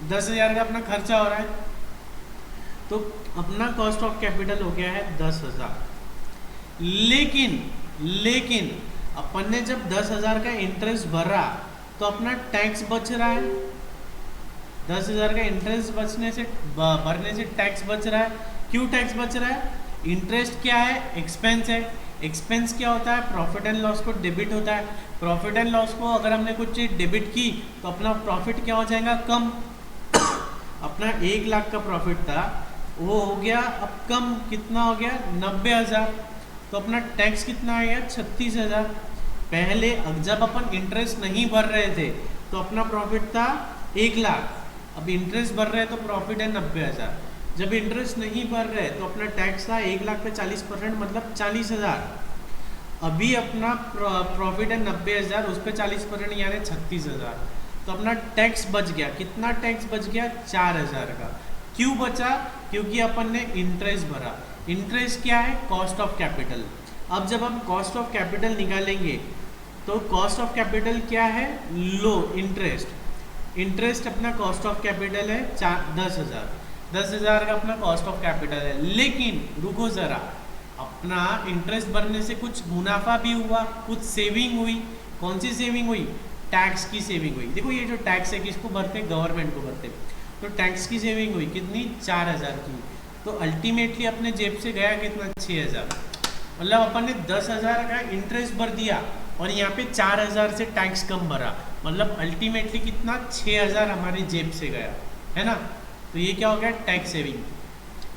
10,000 का अपना खर्चा हो रहा है, तो अपना कॉस्ट ऑफ कैपिटल हो गया है 10,000। लेकिन अपन ने जब 10,000 का इंटरेस्ट भरा तो अपना टैक्स बच रहा है, 10,000 का इंटरेस्ट भरने से टैक्स बच रहा है। क्यों टैक्स बच रहा है, इंटरेस्ट क्या है, एक्सपेंस है, एक्सपेंस क्या होता है, प्रॉफिट एंड लॉस को डेबिट होता है। प्रॉफिट एंड लॉस को अगर हमने कुछ चीज डेबिट की तो अपना प्रॉफिट क्या हो जाएगा, कम। अपना 1 लाख का प्रॉफिट था वो हो गया अब कम, कितना हो गया, 90,000। तो अपना टैक्स कितना आ गया, 36,000। पहले जब अपन इंटरेस्ट नहीं भर रहे थे तो अपना प्रॉफिट था 1 लाख, अब इंटरेस्ट भर रहे हैं तो प्रॉफिट है 90,000। जब इंटरेस्ट नहीं भर रहे तो अपना टैक्स था 1 लाख पे 40%, मतलब 40,000। अभी अपना प्रॉफिट है 90,000, उस पर 40% यानी 36,000। तो अपना टैक्स बच गया, कितना टैक्स बच गया, 4,000 का। क्यों बचा, क्योंकि अपन ने इंटरेस्ट भरा। इंटरेस्ट क्या है, कॉस्ट ऑफ कैपिटल। अब जब हम कॉस्ट ऑफ कैपिटल निकालेंगे तो कॉस्ट ऑफ कैपिटल क्या है, लो इंटरेस्ट अपना कॉस्ट ऑफ कैपिटल है 10,000 का अपना कॉस्ट ऑफ कैपिटल है। लेकिन रुको ज़रा, अपना इंटरेस्ट भरने से कुछ मुनाफा भी हुआ, कुछ सेविंग हुई। कौन सी सेविंग हुई, टैक्स की सेविंग हुई। देखो ये जो टैक्स है किसको भरते, गवर्नमेंट को भरते, तो टैक्स की सेविंग हुई कितनी, 4,000 की। तो अल्टीमेटली अपने जेब से गया कितना, 6,000। मतलब अपन ने 10,000 का इंटरेस्ट भर दिया और यहाँ पे 4,000 से टैक्स कम भरा, मतलब अल्टीमेटली कितना, 6,000 हमारी जेब से गया, है ना। तो ये क्या हो गया, टैक्स सेविंग।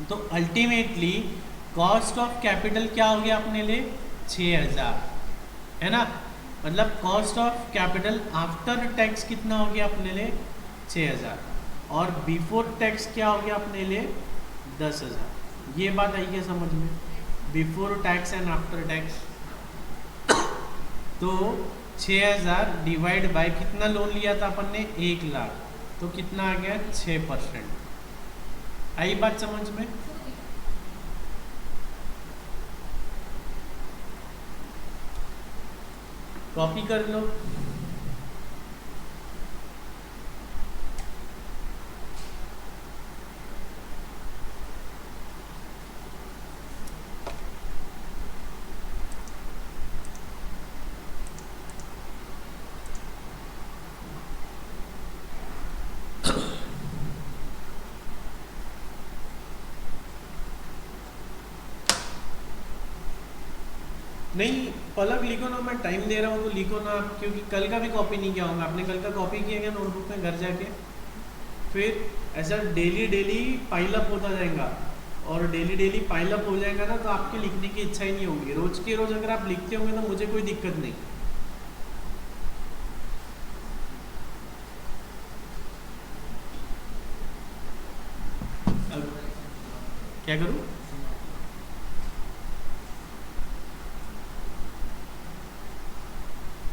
तो अल्टीमेटली कॉस्ट ऑफ कैपिटल क्या हो गया अपने लिए, 6,000, है ना। मतलब cost of capital after tax कितना हो गया अपने लिए, 6,000, और बिफोर टैक्स क्या हो गया अपने लिए, 10,000। ये बात आई क्या समझ में, before tax and after tax. तो 6,000 डिवाइड बाय कितना लोन लिया था अपन ने, 1 लाख, तो कितना आ गया, 6%। आई बात समझ में। कॉपी कर लो। नहीं पलक लिखो ना, मैं टाइम दे रहा हूँ तो लिखो ना आप, क्योंकि कल का भी कॉपी नहीं किया होगा आपने। कल का कॉपी किया गया नोटबुक में घर जाके, फिर ऐसा डेली पाइलअप होता जाएगा, और डेली पाइलअप हो जाएगा ना, तो आपके लिखने की इच्छा ही नहीं होगी। रोज के रोज अगर आप लिखते होंगे तो मुझे कोई दिक्कत नहीं। अब क्या करूँ,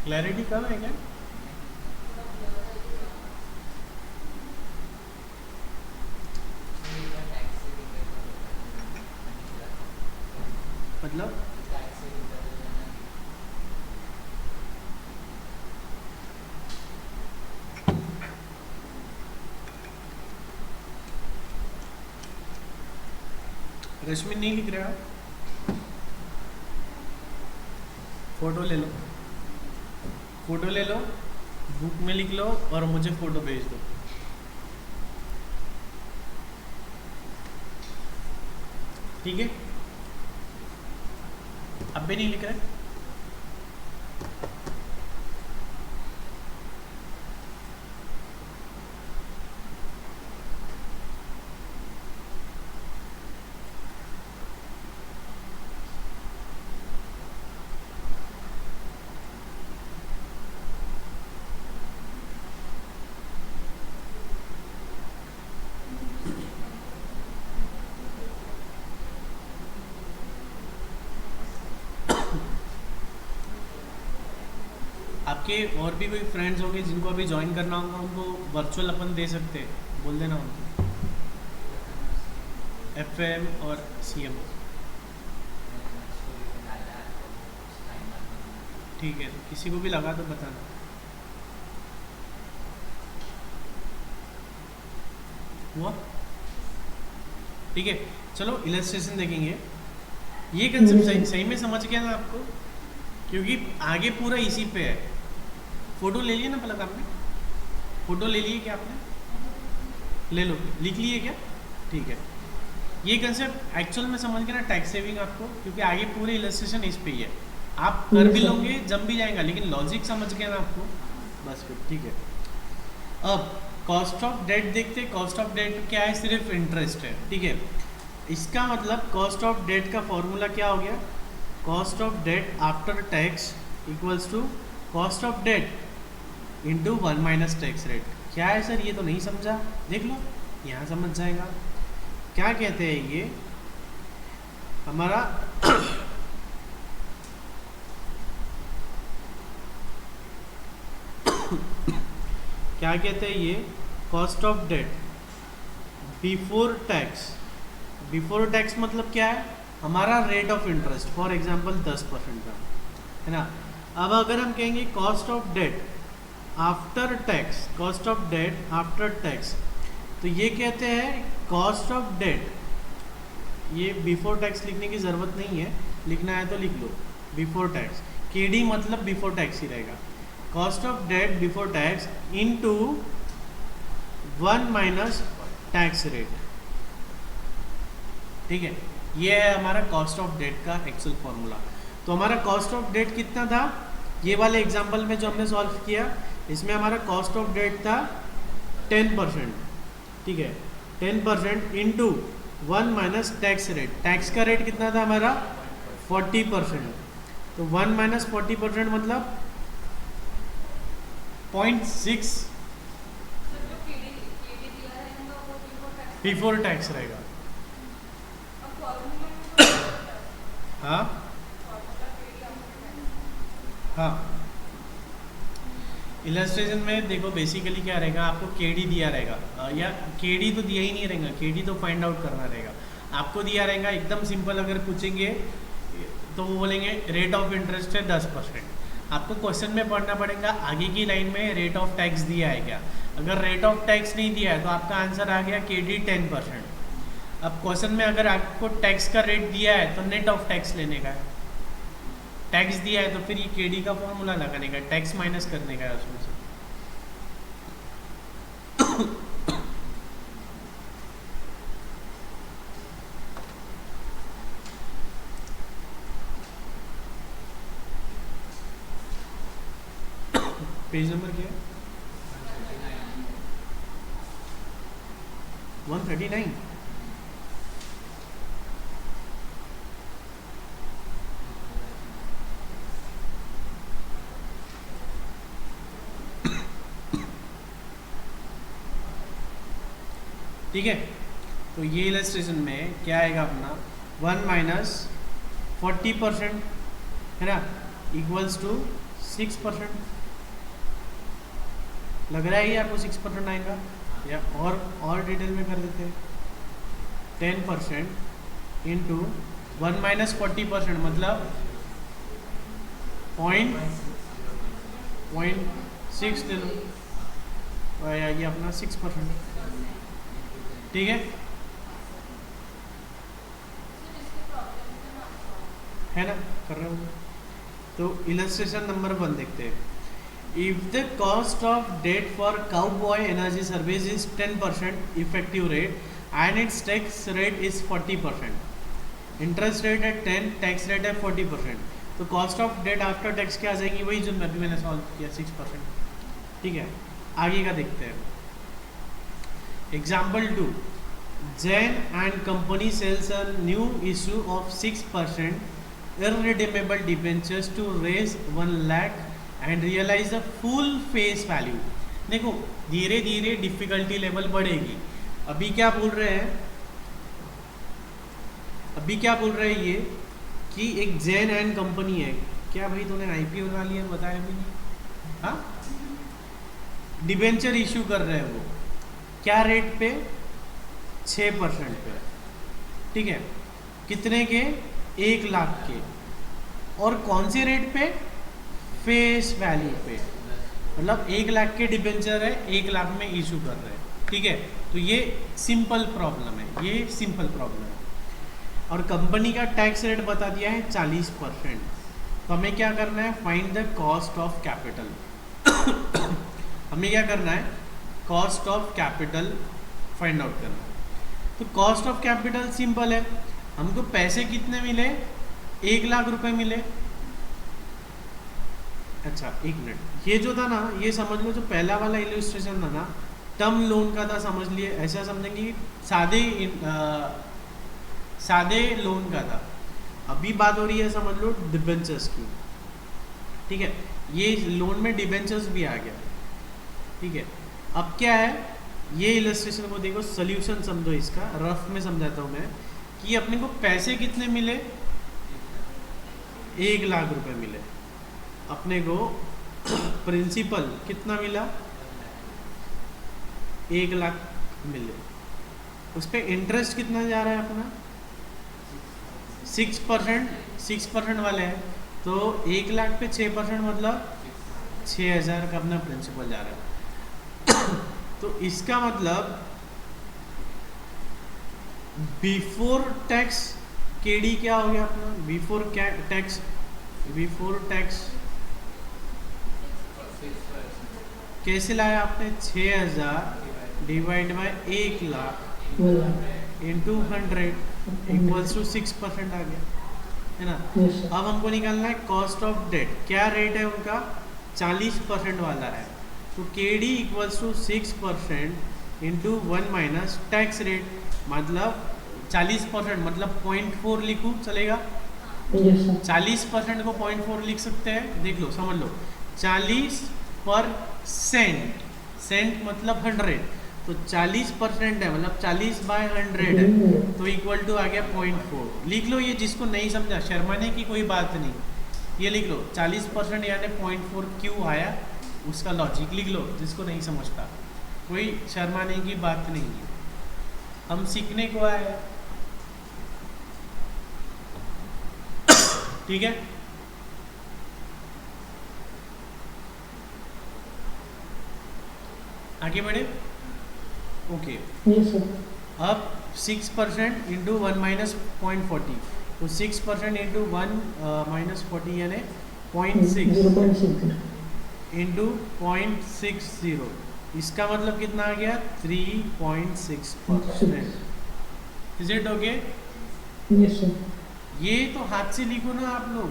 क्लैरिटी कम है क्या, मतलब रश्मि नहीं लिख रहे हो, फोटो ले लो, फोटो ले लो, बुक में लिख लो और मुझे फोटो भेज दो। ठीक है, अब भी नहीं लिख रहे, आपके और भी कोई फ्रेंड्स होंगे जिनको अभी ज्वाइन करना होगा, उनको वर्चुअल अपन दे सकते हैं, बोल देना उनको, FM और CM। ठीक है, किसी को भी लगा तो बताना। हुआ, ठीक है। चलो इलस्ट्रेशन देखेंगे। ये कंसेप्ट सही में समझ गया ना आपको, क्योंकि आगे पूरा इसी पे है। फोटो ले लिए ना पलक आपने, फोटो ले लिए क्या आपने, ले लो, लिख लिए क्या, ठीक है। ये कंसेप्ट एक्चुअल में समझ गए ना, टैक्स सेविंग आपको, क्योंकि आगे पूरे इलस्ट्रेशन इस पे ही है। आप कर भी लोगे, जम भी जाएगा, लेकिन लॉजिक समझ गया ना आपको, बस फिर ठीक है। अब कॉस्ट ऑफ डेट देखते हैं। कॉस्ट ऑफ डेट क्या है, सिर्फ इंटरेस्ट है, ठीक है। इसका मतलब कॉस्ट ऑफ डेट का फॉर्मूला क्या हो गया, cost of debt after tax equals to cost of debt into 1 minus tax rate. क्या है सर, ये तो नहीं समझा, देख लो यहाँ समझ जाएगा। क्या कहते हैं ये हमारा क्या कहते हैं ये, cost of debt before tax. Before tax मतलब क्या है, हमारा rate of interest, for example 10% का, है ना। अब अगर हम कहेंगे cost of debt after tax, cost of debt after tax, तो ये कहते हैं कॉस्ट ऑफ डेट, ये बिफोर टैक्स लिखने की ज़रूरत नहीं है, लिखना है तो लिख लो बिफोर टैक्स, केडी मतलब बिफोर टैक्स ही रहेगा। Cost of debt before tax into 1 minus tax rate, ठीक है, ये है हमारा कॉस्ट ऑफ डेट का एक्सेल फॉर्मूला। तो हमारा कॉस्ट ऑफ डेट कितना था, ये वाले एग्जांपल में जो हमने सॉल्व किया, इसमें हमारा कॉस्ट ऑफ डेट था 10%, ठीक है, 10% into 1 minus tax rate, tax का रेट कितना था हमारा 40%, तो 1 माइनस 40% मतलब 0.6 बिफोर टैक्स रहेगा। हाँ हाँ, इलस्ट्रेशन में देखो बेसिकली क्या रहेगा, आपको केडी दिया रहेगा, या केडी तो दिया ही नहीं रहेगा, केडी तो फाइंड आउट करना रहेगा, आपको दिया रहेगा एकदम सिंपल। अगर पूछेंगे तो वो बोलेंगे रेट ऑफ इंटरेस्ट है 10%, आपको क्वेश्चन में पढ़ना पड़ेगा आगे की लाइन में रेट ऑफ टैक्स दिया है क्या, अगर रेट ऑफ टैक्स नहीं दिया है तो आपका आंसर आ गया केडी 10%। अब क्वेश्चन में अगर आपको टैक्स का रेट दिया है तो नेट ऑफ टैक्स लेने का है, टैक्स दिया है तो फिर ये केडी का फॉर्मूला लगाने का है, टैक्स माइनस करने का है उसमें से। पेज नंबर क्या है 139। ठीक है, तो ये इलस्ट्रेशन में क्या आएगा अपना 1 माइनस 40% है ना, इक्वल्स टू 6%। लग रहा है ये आपको 6% आएगा, या और डिटेल में कर देते हैं। 10% इंटू 1 माइनस 40% मतलब 0.6 ले लो, तो आएगी अपना 6%, ठीक है ना, कर रहे हो। तो इलस्ट्रेशन नंबर 1 देखते हैं। If the cost of debt for Cowboy Energy Service is 10% effective rate and its tax rate is 40%, interest rate at 10, tax rate at 40%, तो cost of debt after tax क्या आ जाएगी, वही जो अभी मैंने सॉल्व किया 6%, ठीक है। आगे का देखते हैं। Example 2, Jain and company sells a new issue of 6% irredeemable debentures to raise 1 lakh and realize the full face value। देखो धीरे धीरे डिफिकल्टी लेवल बढ़ेगी। अभी क्या बोल रहे हैं, ये कि एक जैन एंड कंपनी है, क्या भाई तूने आईपीओ बना लिया, बताया भी नहीं, हाँ, डिबेंचर इशू कर रहे हैं वो, क्या रेट पे 6% पे, ठीक है, कितने के 1 लाख के, और कौन से रेट पे, फेस वैल्यू पे, मतलब 1 लाख के डिबेंचर है 1 लाख में इशू कर रहे हैं, ठीक है। तो ये सिंपल प्रॉब्लम है, और कंपनी का टैक्स रेट बता दिया है 40%। तो हमें क्या करना है, find the cost of capital. हमें क्या करना है, cost of capital find out करना है। तो कॉस्ट ऑफ कैपिटल सिंपल है, हमको पैसे कितने मिले, 1 लाख रुपए मिले। अच्छा एक मिनट, ये जो था ना, ये समझ लो जो पहला वाला इलस्ट्रेशन था ना, टर्म लोन का था, समझ लिए, ऐसा समझेंगे कि सादे लोन का था। अभी बात हो रही है समझ लो डिबेंचर्स की, ठीक है, ये लोन में डिबेंचर्स भी आ गया, ठीक है। अब क्या है, ये इलस्ट्रेशन को देखो, सोल्यूशन समझो, इसका रफ में समझाता हूँ मैं, कि अपने को पैसे कितने मिले, 1 लाख रुपए मिले, अपने को प्रिंसिपल कितना मिला, 1 लाख मिले, उस पर इंटरेस्ट कितना जा रहा है अपना 6% वाले हैं, तो 1 लाख पे 6% मतलब 6,000 का अपना प्रिंसिपल जा रहा है। तो इसका मतलब बिफोर टैक्स केडी क्या हो गया अपना, बिफोर टैक्स कैसे लाया आपने, 6,000 divide by 1 lakh 1 lakh. Into 100 equals to 6% आ गया, है ना। Yes, sir. अब हमको निकालना है कॉस्ट ऑफ डेट, क्या रेट है उनका, 40% वाला है। तो K D equals to 6% into 1 minus tax rate, मतलब 40% मतलब 0.4 लिखूँ चलेगा। Yes, sir. 40% को 0.4 लिख सकते हैं, देख लो समझ लो, 40% सेंट मतलब 100, तो 40% है मतलब 40/100 है, तो इक्वल टू आ गया 0.4। लिख लो ये, जिसको नहीं समझा शर्माने की कोई बात नहीं, ये लिख लो 40% यानी 0.4 क्यों आया उसका लॉजिक लिख लो, जिसको नहीं समझता कोई शर्माने की बात नहीं है, हम सीखने को आए हैं। ठीक है, आगे बढ़े। Okay, Yes, sir. अब 6% इंटू 1 माइनस 0.40, तो 6% इंटू 1 माइनस 40 यानी 0.6 0.60. इंटू 0.60, इसका मतलब कितना आ गया 3.6%। Is it okay? Yes, sir. ये तो हाथ से लिखो ना आप लोग,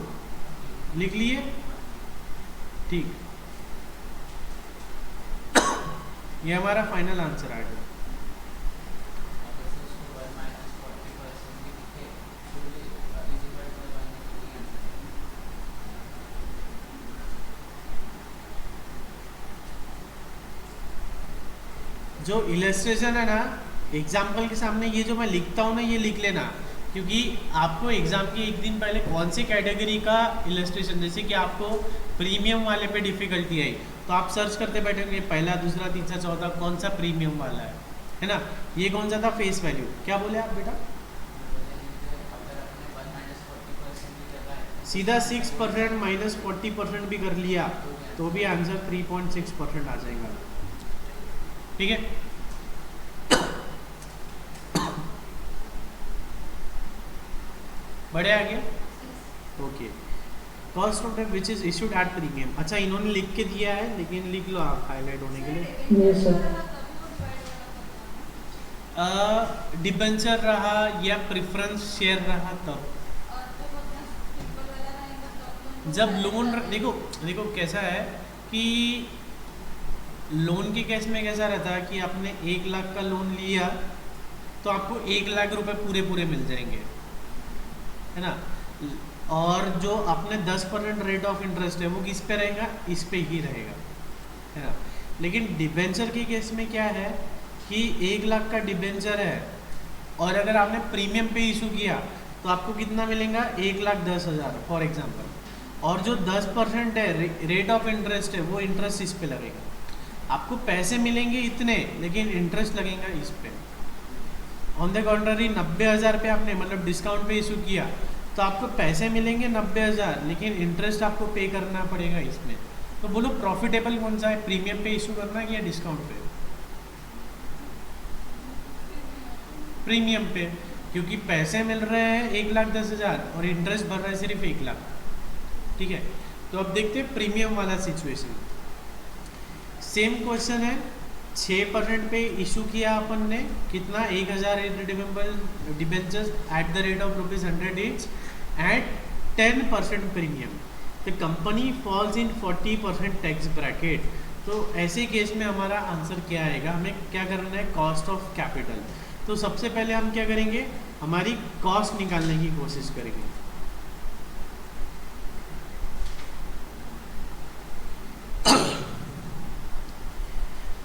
लिख लिए, ठीक। ये हमारा फाइनल आंसर आ गया। जो इलस्ट्रेशन है ना एग्जाम्पल के सामने, ये जो मैं लिखता हूँ ना ये लिख लेना, क्योंकि आपको एग्जाम के एक दिन पहले कौन सी कैटेगरी का इलस्ट्रेशन, जैसे कि आपको प्रीमियम वाले पे डिफिकल्टी आई तो आप सर्च करते बैठेंगे पहला दूसरा तीसरा चौथा कौन सा प्रीमियम वाला है ना। ये कौन सा था फेस वैल्यू, क्या बोले आप बेटा, सीधा 6% माइनस 40% भी कर लिया तो भी आंसर 3.6% आ जाएगा। ठीक है, बढ़े आगे। Okay, cost of debt which is issued at premium, अच्छा इन्होंने लिख के दिया है लेकिन लिख लो आप हाईलाइट होने के लिए। Yes, sir. डिबेंचर रहा या प्रेफरेंस शेयर रहा तब, जब लोन देखो देखो कैसा है कि लोन के केस में कैसा रहता है कि आपने 1 लाख का लोन लिया तो आपको 1 लाख रुपए पूरे पूरे मिल जाएंगे, है ना। और जो आपने 10% रेट ऑफ इंटरेस्ट है वो किस पे रहेगा, इस पे ही रहेगा, है ना। लेकिन डिबेंचर के केस में क्या है कि 1 लाख का डिबेंचर है और अगर आपने प्रीमियम पे इशू किया तो आपको कितना मिलेगा, 1,10,000 फॉर एग्जांपल, और जो 10% है रेट ऑफ इंटरेस्ट है वो इंटरेस्ट इस पे लगेगा। आपको पैसे मिलेंगे इतने लेकिन इंटरेस्ट लगेगा इस पे। ऑन द कॉन्ट्ररी 90,000 पे आपने मतलब डिस्काउंट पे इशू किया तो आपको पैसे मिलेंगे 90,000 लेकिन इंटरेस्ट आपको पे करना पड़ेगा इसमें। तो बोलो प्रॉफिटेबल कौन सा है, प्रीमियम पे इशू करना है या डिस्काउंट पे? प्रीमियम पे, क्योंकि पैसे मिल रहे हैं 1,10,000 और इंटरेस्ट भर रहा है सिर्फ 1 लाख। ठीक है, तो अब देखते हैं प्रीमियम वाला सिचुएशन। सेम क्वेश्चन है, 6% पे इशू किया अपन ने कितना, 1,000 redeemable debentures at the rate of ₹100 each eight 10% premium. The company falls in 40% tax bracket. तो ऐसे केस में हमारा आंसर क्या आएगा, हमें क्या करना है, कॉस्ट ऑफ कैपिटल। तो सबसे पहले हम क्या करेंगे, हमारी कॉस्ट निकालने की कोशिश करेंगे।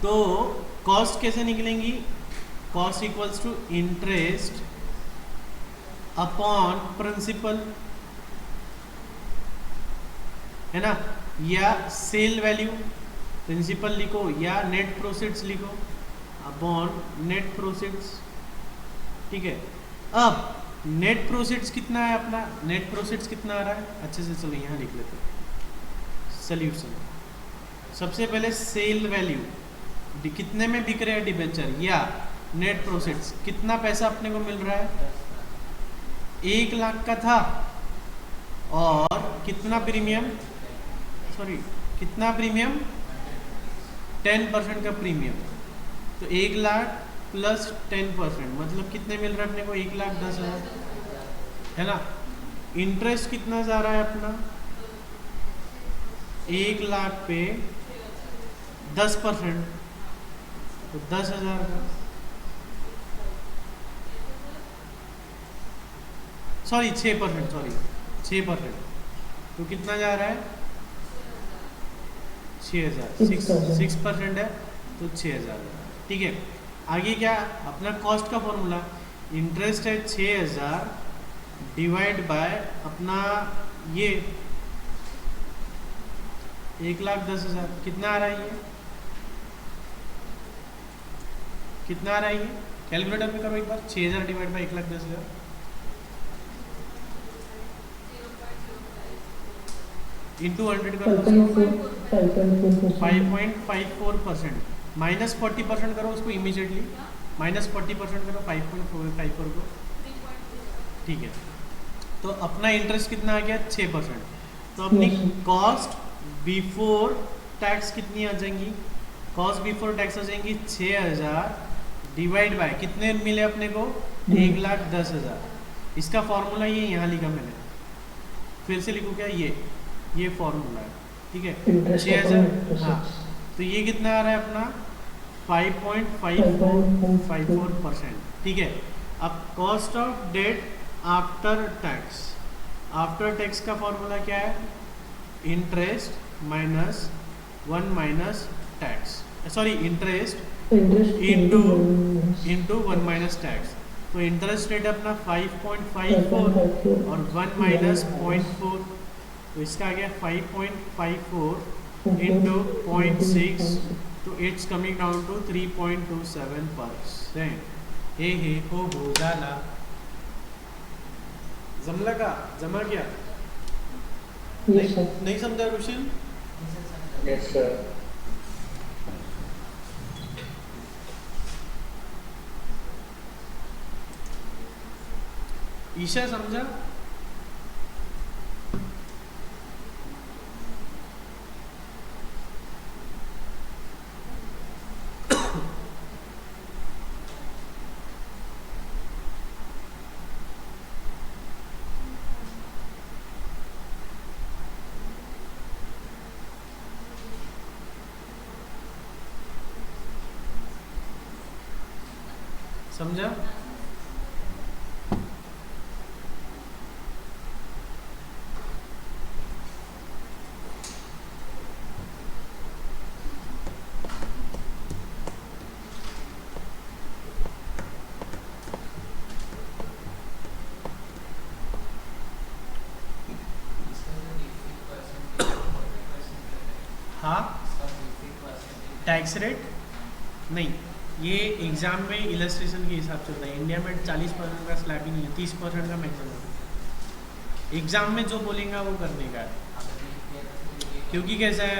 तो कॉस्ट कैसे निकलेंगी, cost equals to interest upon principal, है ना, या सेल वैल्यू, प्रिंसिपल लिखो या नेट प्रोसीड्स लिखो अपॉन नेट प्रोसीड्स। ठीक है, अब नेट प्रोसीड्स कितना है अपना, नेट प्रोसीड्स कितना आ रहा है, अच्छे से चलो यहाँ लिख लेते हैं सोल्यूशन। सबसे पहले सेल वैल्यू कितने में बिक रहे हैं डिबेंचर, या नेट प्रोसीड्स कितना पैसा अपने को मिल रहा है, 1 लाख का था और कितना प्रीमियम, सॉरी कितना प्रीमियम, 10% का प्रीमियम, तो 1 लाख प्लस 10% मतलब कितने मिल रहा है अपने को, 1,10,000 है ना। इंटरेस्ट कितना जा रहा है अपना, 1 लाख पे 10%, तो 10,000 का, सॉरी 6%, सॉरी 6%, तो कितना जा रहा है 6,000, 6% है तो 6,000, ठीक है। आगे क्या अपना कॉस्ट का फॉर्मूला, इंटरेस्ट है 6,000 डिवाइड बाय अपना ये 1,10,000, कितना आ रहा है ये, कितना आ रहा है ये, कैलकुलेटर में करो एक बार, 6,000 डिवाइड बाय 1,10,000, इंटू 100 करो, 5.54%, माइनस 40% करो उसको इमीडिएटली, माइनस 40% करो 5.54 को, ठीक है। तो अपना इंटरेस्ट कितना आ गया 6%, तो अपनी कॉस्ट बिफोर टैक्स कितनी आ जाएंगी, कॉस्ट बिफोर टैक्स आ जाएंगी 6,000 डिवाइड बाय कितने मिले अपने को, 1,10,000। इसका फॉर्मूला ये यहाँ लिखा मैंने, फिर से लिखो क्या, ये फॉर्मूला है, ठीक है। 6,000, हाँ, तो ये कितना आ रहा है अपना 5.54%, ठीक है। अब cost of debt after tax, after tax का फॉर्मूला क्या है, interest minus 1 minus tax, sorry interest into 1 minus tax, तो इंटरेस्ट रेट अपना 5.54 और 1 माइनस 0.4, तो इसका आ गया 5.54 इंटू 0.6, तो इट्स कमिंग डाउन टू 3.27%। हे हो झाला, जमला का, जमा क्या, नहीं समझा क्वेश्चन, Yes, sir. ईशा समझा, समझा। हाँ, टैक्स रेट नहीं, ये एग्जाम में इलस्ट्रेशन के हिसाब से होता है। इंडिया में 40% का स्लैब ही नहीं है, 30% का मैक्सिमम है। एग्जाम में जो बोलेंगे वो करने का है, क्योंकि कैसा है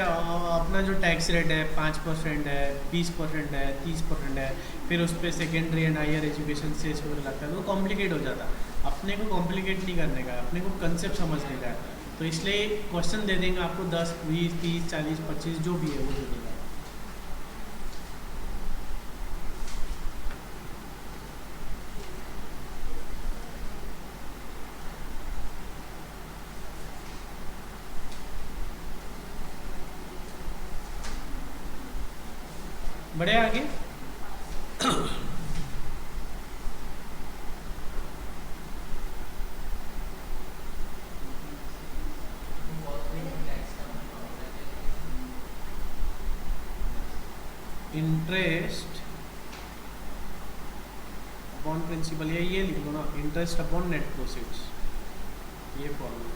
अपना जो टैक्स रेट है 5% है, 20% है, 30% है, फिर उस पर सेकेंडरी एंड हायर एजुकेशन से वगैरह लगता है, तो कॉम्प्लिकेट हो जाता है। अपने को कॉम्प्लिकेट नहीं करने का है, अपने को कंसेप्ट समझने का है। तो इसलिए क्वेश्चन दे देंगे आपको 10, 20, 30, 40, 25 जो भी है वो दे देगा। बढ़े आगे। इंटरेस्ट अपॉन प्रिंसिपल, ये लिख लो ना, इंटरेस्ट अपॉन नेट प्रोसीड्स, ये फॉर्मूला।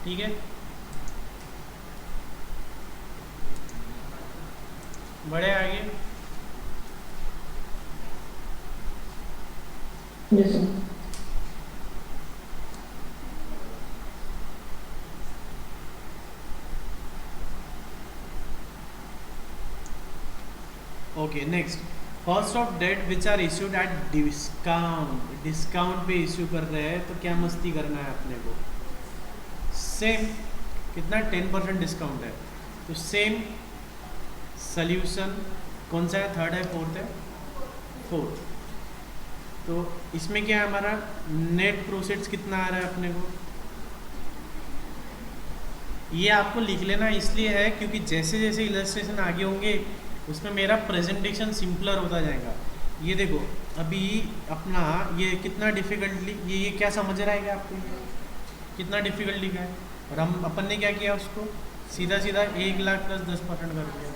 ठीक है, बढ़े आगे। Yes, sir. Okay next, cost of debt which are issued at discount, discount पे इश्यू कर रहे हैं तो क्या मस्ती करना है अपने को, सेम कितना 10% डिस्काउंट है, तो सेम सल्यूशन कौन सा है, थर्ड है फोर्थ है, फोर्थ। तो इसमें क्या है हमारा नेट प्रोसीड्स कितना आ रहा है अपने को, ये आपको लिख लेना इसलिए है क्योंकि जैसे जैसे इलस्ट्रेशन आगे होंगे उसमें मेरा प्रेजेंटेशन सिंपलर होता जाएगा। ये देखो अभी अपना ये कितना डिफिकल्टली, ये क्या समझ रहा है क्या आपको, कितना डिफिकल्ट लिखा है, और हम अपन ने क्या किया उसको सीधा सीधा 1 लाख प्लस 10% कर दिया,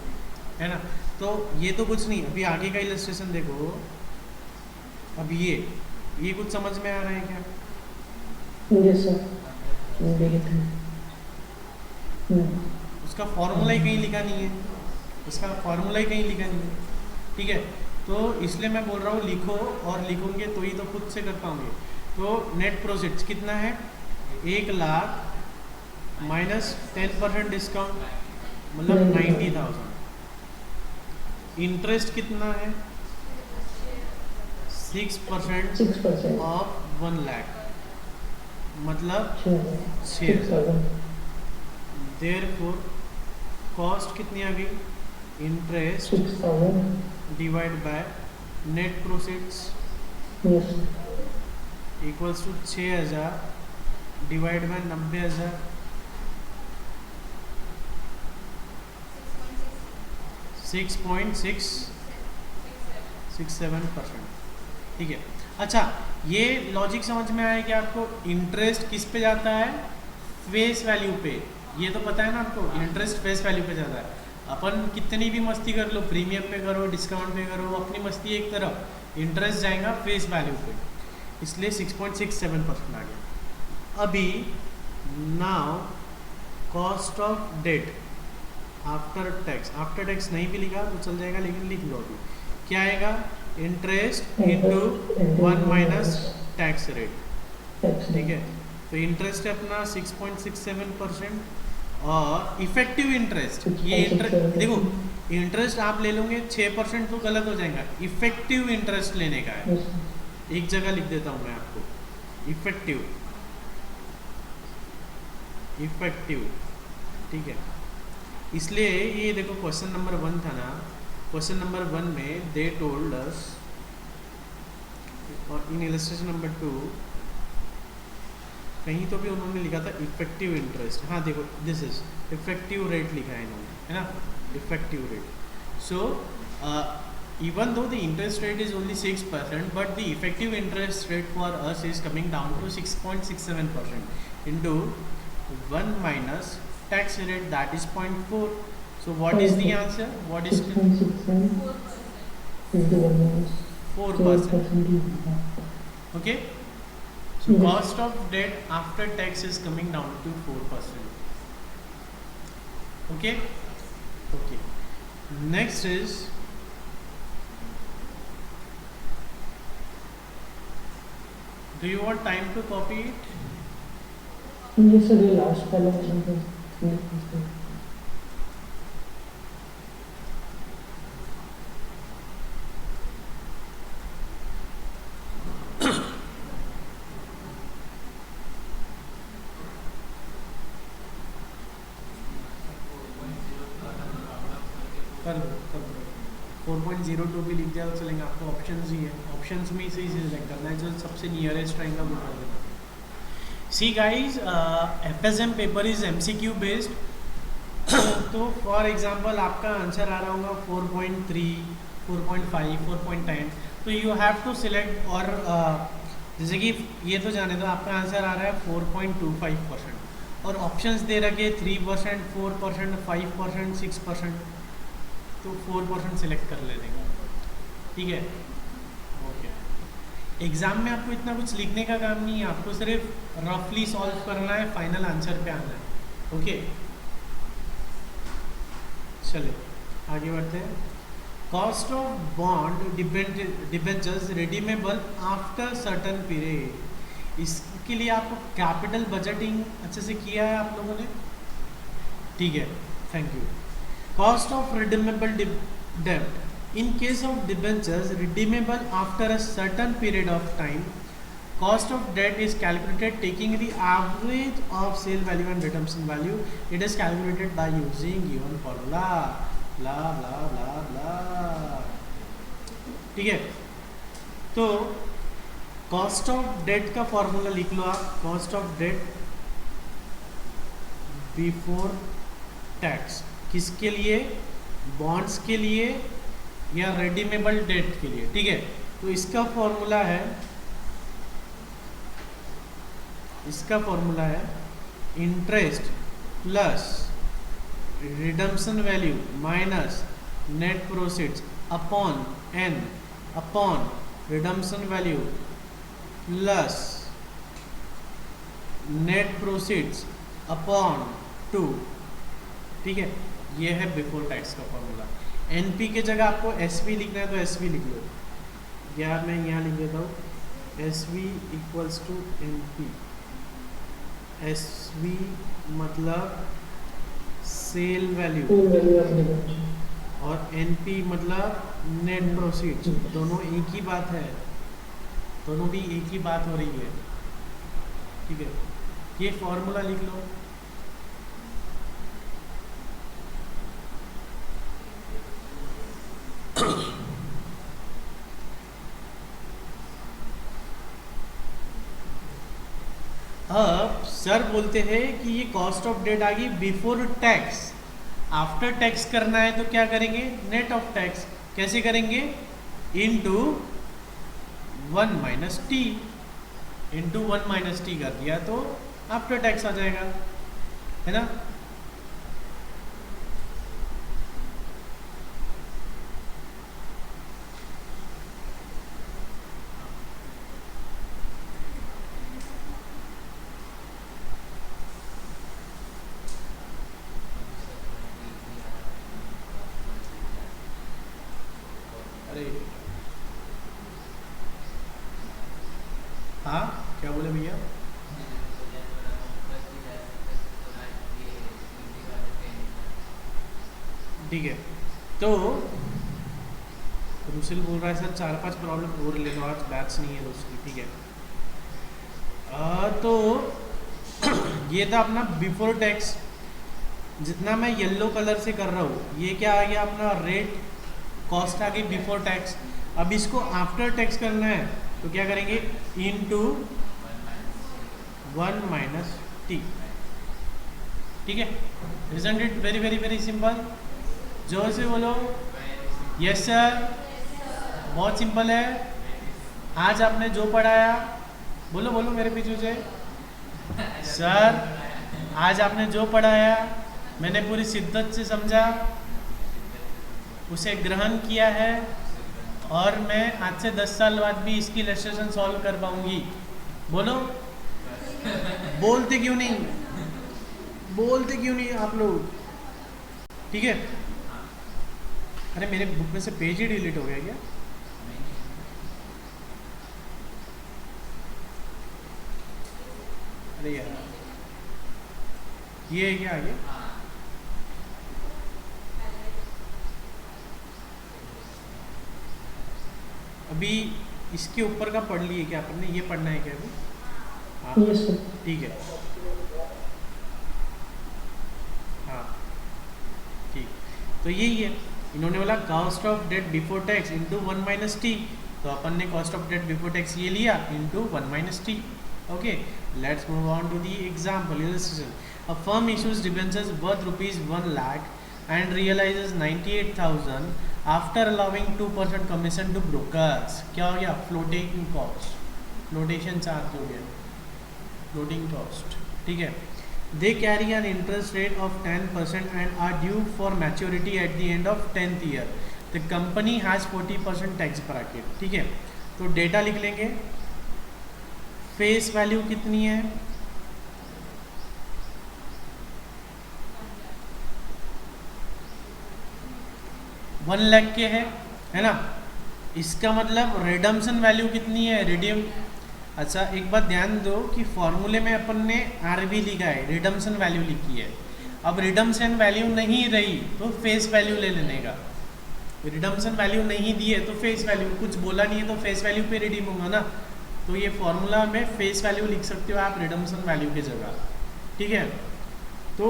है ना। तो ये तो कुछ नहीं, अभी आगे का इलस्ट्रेशन देखो, अब ये कुछ समझ में आ रहा है क्या, Yes, sir. उसका फॉर्मूला ही कहीं लिखा नहीं है, उसका फॉर्मूला ही कहीं लिखा नहीं है, ठीक है। तो इसलिए मैं बोल रहा हूँ लिखो, और लिखोगे तो ही तो खुद से कर पाओगे। तो नेट प्रोसीड्स कितना है, 1 लाख माइनस 10% डिस्काउंट मतलब 90,000। इंटरेस्ट कितना है, 6% ऑफ 1 लाख मतलब 6,000। देयरफॉर कॉस्ट कितनी आ गई, interest 6,000. Divide by net proceeds Yes. Equals to 6,000 divide by 90,000, 6.667%, ठीक है। अच्छा ये लॉजिक समझ में आया कि आपको इंटरेस्ट किस पे जाता है, फेस वैल्यू पे, ये तो पता है ना आपको, इंटरेस्ट फेस वैल्यू पे जाता है। अपन कितनी भी मस्ती कर लो, प्रीमियम पे करो, डिस्काउंट पे करो, अपनी मस्ती एक तरफ, इंटरेस्ट जाएगा फेस वैल्यू पे, इसलिए 6.67% आ गया। अभी now cost of debt after tax, after tax नहीं भी लिखा तो चल जाएगा, लेकिन लिख लो अभी क्या आएगा, interest into 1 minus tax rate, ठीक है। तो इंटरेस्ट है अपना 6.67%, और इफेक्टिव इंटरेस्ट, ये इंटरेस्ट देखो, इंटरेस्ट आप ले लोगे 6% तो गलत हो जाएगा, इफेक्टिव इंटरेस्ट लेने का है। Yes. एक जगह लिख देता हूँ मैं आपको, इफेक्टिव, इफेक्टिव, ठीक है। इसलिए ये देखो क्वेश्चन नंबर 1 था ना, क्वेश्चन नंबर 1 में दे टोल्ड अस, और इन इलस्ट्रेशन नंबर 2 कहीं तो भी उन्होंने लिखा था इफेक्टिव इंटरेस्ट, हाँ देखो दिस इज इफेक्टिव रेट लिखा है इन्होंने, है ना, effective rate. So even though the interest rate is only 6%, but the effective interest rate for us is coming down to 6.67% into 1 minus tax rate, that is 0.4. So what is the answer, what is 4%, okay. So cost of debt after tax is coming down to 4%, okay. Okay, next is do you want time to copy it? Yes, sir. The last column is कर लो 4.02 भी लिख दिया तो चलेंगे, आपको options ही है, options में से ही सिलेक्ट करना है जो सबसे नियरेस्ट रहेगा वो कर देना। See guys, FSM paper is MCQ based. तो फॉर एग्जांपल आपका आंसर आ रहा होगा 4.3, 4.5, 4.10, तो यू हैव टू सिलेक्ट, और जैसे कि ये तो जाने दो, आपका आंसर आ रहा है 4.25%, और ऑप्शंस दे रखे 3%, 4%, 5%, 6%, तो 4% सिलेक्ट कर लेने का, ठीक है। ओके, एग्जाम में आपको इतना कुछ लिखने का काम नहीं है, आपको सिर्फ रफली सॉल्व करना है, फाइनल आंसर पे आना है। ओके, चलिए आगे बढ़ते हैं। Cost of bond debentures redeemable after certain period. इसके लिए आपको कैपिटल बजटिंग अच्छे से किया है आप लोगों ने? ठीक है, thank you. Cost of redeemable डेब्ट in case of debentures redeemable after a certain period of time, cost of debt is calculated taking the average of sale value and redemption value. It is calculated by using given formula blah blah blah blah। ठीक है, तो cost of debt का formula लिख लो आप। Cost of debt before tax किसके लिए? Bonds के लिए या रिडीमेबल डेट के लिए। ठीक है, तो इसका फॉर्मूला है interest plus redemption value minus net proceeds upon N upon redemption value plus net proceeds upon 2। ठीक है, ये है बिफोर टैक्स का फॉर्मूला। एनपी के जगह आपको एसवी लिखना है तो एसवी लिख लो, या मैं यहाँ लिख देता हूँ SV equals to NP. SV मतलब सेल वैल्यू और एनपी मतलब नेट प्रोसीड्स। दोनों एक ही बात है, दोनों भी एक ही बात हो रही है। ठीक है, ये फॉर्मूला लिख लो। अब सर बोलते हैं कि ये कॉस्ट ऑफ डेट आ गई बिफोर टैक्स, आफ्टर टैक्स करना है तो क्या करेंगे? Net of tax. कैसे करेंगे? Into 1 minus T. Into 1 minus T कर दिया तो आफ्टर टैक्स आ जाएगा, है ना? अरे हाँ, क्या बोले भैया? ठीक है, तो रुशिल बोल रहा है सर 4-5 प्रॉब्लम और ले लो, आज बैच नहीं है उसकी। ठीक है, तो ये था अपना बिफोर टैक्स। जितना मैं येलो कलर से कर रहा हूँ, ये क्या आ गया अपना रेट, कॉस्ट आ गई बिफोर टैक्स। अब इसको आफ्टर टैक्स करना है तो क्या करेंगे? Into 1 minus T. ठीक है, isn't it very very very simple? जोर से बोलो यस सर। बहुत सिंपल है। आज आपने जो पढ़ाया, बोलो बोलो मेरे पीछे से, सर आज आपने जो पढ़ाया मैंने पूरी शिद्दत से समझा, उसे ग्रहण किया है, और मैं आज से 10 साल बाद भी इसकी इलस्ट्रेशन सॉल्व कर पाऊंगी। बोलो, बोलते क्यों नहीं? बोलते क्यों नहीं आप लोग? ठीक है, अरे मेरे बुक में से पेज ही डिलीट हो गया क्या? अरे यार, ये है क्या आगे? अभी इसके ऊपर का पढ़ लिए क्या आपने? ये पढ़ना है क्या अभी? हाँ यस सर। ठीक है, हाँ ठीक। तो यही है, इन्होंने बोला cost of debt before tax into 1 minus T, तो अपन ने cost of debt before tax ये लिया into 1 minus T. Okay, let's move on to the example illustration. A firm issues debentures worth ₹1 lakh and realizes 98,000 after allowing 2% commission to brokers। क्या हो गया? Floating cost, flotation charge हो गया, floating cost. ठीक है, they carry an interest rate of 10% and are due for maturity at the end of 10th year। The company has 40% tax bracket। ठीक है, तो डेटा लिख लेंगे, फेस वैल्यू कितनी है, 1 लाख के है ना। इसका मतलब रिडम्पशन वैल्यू कितनी है, रिडीम। अच्छा एक बात ध्यान दो कि फॉर्मूले में अपन ने आरवी लिखा है, रिडम्पशन वैल्यू लिखी है। अब रिडम्पशन वैल्यू नहीं रही तो फेस वैल्यू ले लेने का। रिडम्पशन वैल्यू नहीं दी है तो फेस वैल्यू, कुछ बोला नहीं है तो फेस वैल्यू पे रिडीम होगा ना। तो ये फॉर्मूला में फेस वैल्यू लिख सकते हो आप रिडम्पशन वैल्यू की जगह, ठीक है। तो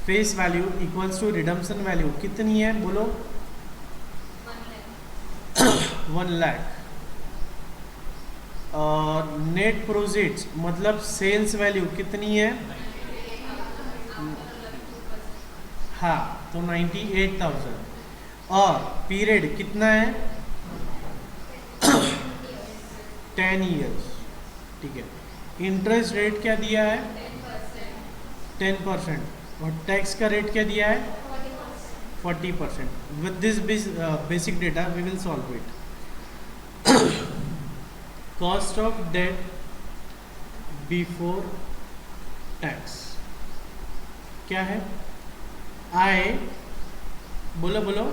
face value equals to redemption value कितनी है बोलो, 1 लाख। और नेट प्रोसीड्स मतलब सेल्स वैल्यू कितनी है, हाँ तो 98,000। और पीरियड कितना है 10 ईयर्स, ठीक है। इंटरेस्ट रेट क्या दिया है 10%। और टैक्स का रेट क्या दिया है 40%। With this basic data we will solve it. Cost of debt before tax क्या है, आय बोलो बोलो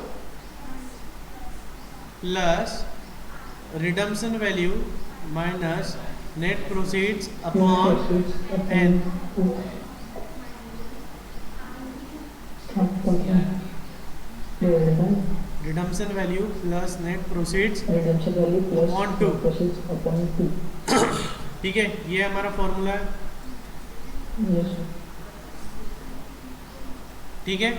plus redemption value minus net proceeds upon n. Redemption value plus net proceeds upon 2, ठीक है। ये हमारा फॉर्मूला है, ठीक है।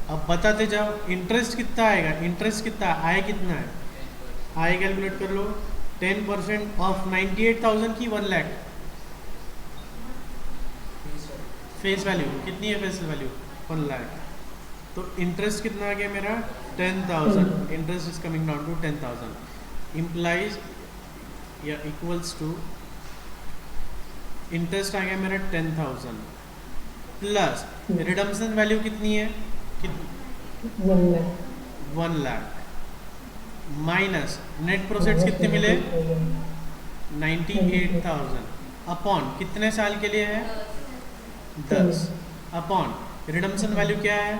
अब बताते जाओ इंटरेस्ट कितना आएगा, इंटरेस्ट कितना, आय कितना है, आय कैलकुलेट कर लो। 10% ऑफ 98,000 की 1 लाख। फेस वैल्यू कितनी है, फेस वैल्यू 1 लाख। तो इंटरेस्ट कितना आ गया मेरा 10,000। Interest is coming down to 10,000 implies या इक्वल्स टू, इंटरेस्ट आ गया मेरा 10,000 प्लस रिडम्पशन वैल्यू कितनी है, 1 लाख माइनस नेट प्रोसीड्स कितने मिले 98,000 अपॉन कितने साल के लिए है 10 अपॉन रिडम्पशन वैल्यू क्या है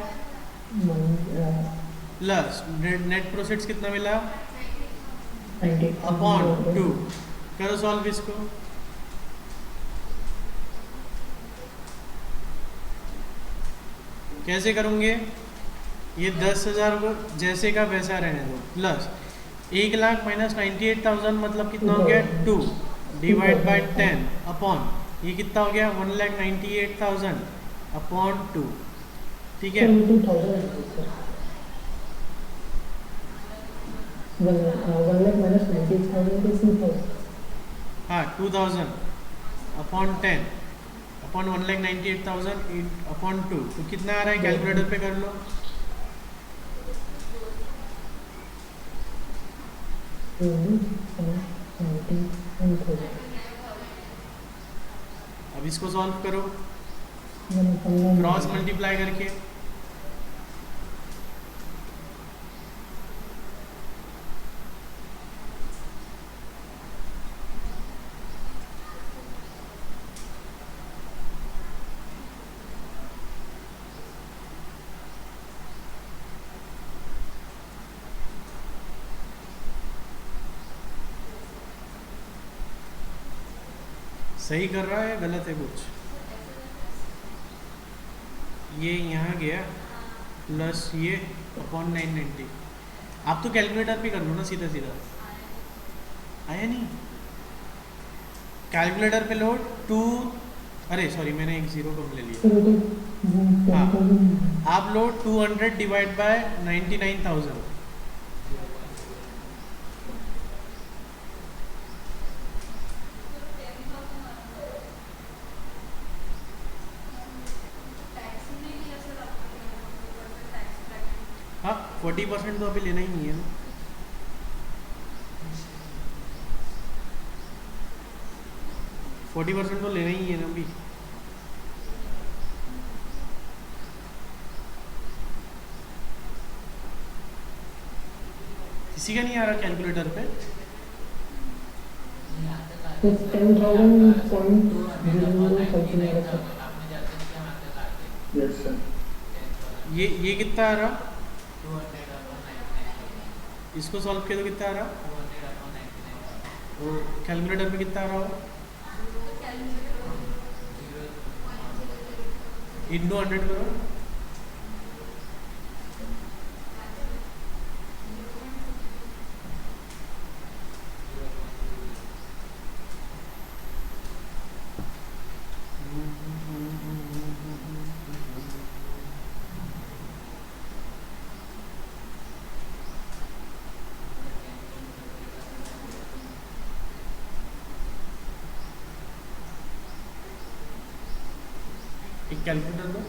प्लस नेट प्रोसीड्स कितना मिला अपॉन 2। करो सॉल्व इसको। कैसे करूँगे, ये 10,000 को जैसे का वैसा रहने दो प्लस 1 लाख माइनस 98,000 मतलब कितना हो गया 2 डिवाइड बाय 10 अपॉन ये कितना हो गया 1,98,000 अपॉन 2, ठीक है। 1 lakh minus 98,000 is 2,000. हाँ 2,000 अपॉन 10 अपॉन 1,98,000 अपॉन 2, तो कितना आ रहा है कैलकुलेटर पे कर लो। अब इसको सॉल्व करो क्रॉस मल्टीप्लाई करके। सही कर रहा है गलत है कुछ, ये यहाँ गया प्लस ये अपॉन 990। आप तो कैलकुलेटर पे कर लो ना सीधा सीधा, आया नहीं कैलकुलेटर पे लो 2, अरे सॉरी मैंने एक 0 कम ले लिया। हाँ आप लो 200 डिवाइड बाय 99,000, हाँ 40% तो अभी लेना ही नहीं है ना। फोर्टी % तो लेना ही है ना अभी। किसी का नहीं आ रहा कैलकुलेटर पे? तो 10,000 पॉइंट 0 समथिंग आ रहा था। Yes, sir. ये कितना आ रहा? इसको सॉल्व किया तो कितना आ रहा? वो कैलकुलेटर पे कितना आ रहा हो? इंटू 100 करो। एक कैलकुलेटर दो।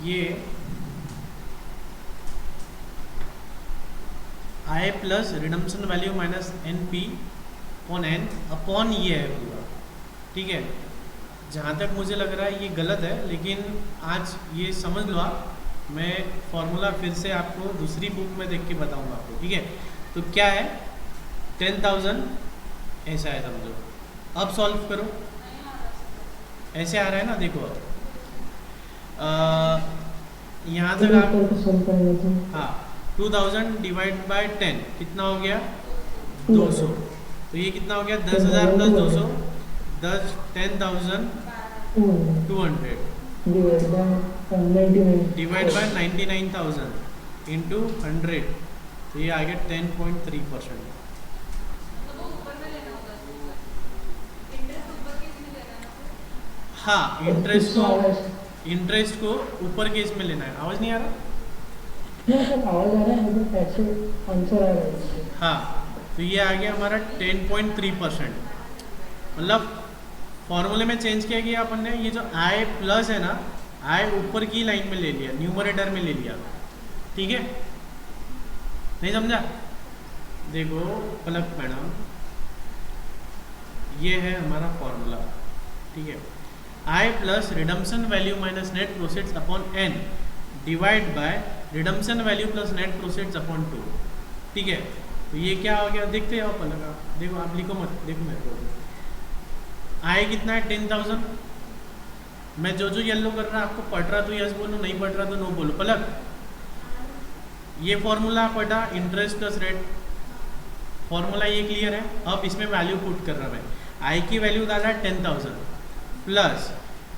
ये I plus redemption value minus N P upon N upon ये है पूरा, ठीक है। जहाँ तक मुझे लग रहा है ये गलत है, लेकिन आज ये समझ लो आप, मैं फॉर्मूला फिर से आपको दूसरी बुक में देख के बताऊंगा आपको, ठीक है। तो क्या है 10,000 ऐसा है समझो। अब सॉल्व करो, ऐसे आ रहा है ना, देखो अब यहाँ तक आप, हाँ 2000 डिवाइड बाय 10 कितना हो गया 200। तो ये कितना हो गया 10,000 प्लस 200, 10,200 डिवाइड बाय 99,000 इंटू 100, तो ये आ गया 10.3%। हाँ, इंटरेस्ट को ऊपर केस में लेना है। आवाज नहीं आ रहा? आवाज आ रहा है, मतलब ऐसे आंसर आ रहा है। हाँ, तो ये आ गया हमारा 10.3%। मतलब फॉर्मूले में चेंज किया गया अपन ने, ये जो आई प्लस है ना, आई ऊपर की लाइन में ले लिया, न्यूमरेटर में ले लिया, ठीक है। नहीं समझा? देखो पलक मैडम, ये है हमारा फॉर्मूला, ठीक है। I plus redemption value minus net proceeds upon N divide by redemption value plus net proceeds upon 2, ठीक है। तो ये क्या हो गया देखते हो पलक आप, देखो आप लिखो मत, देखो मेरे को आई कितना है 10,000। मैं जो जो येलो कर रहा आपको पढ़ रहा तो यस बोलो, नहीं पढ़ रहा तो नो बोलो। पलक ये फॉर्मूला पढ़ा, इंटरेस्ट प्लस रेट, फॉर्मूला ये क्लियर है। अब इसमें वैल्यू पुट कर रहा मैं, आई की वैल्यू डाला 10,000 प्लस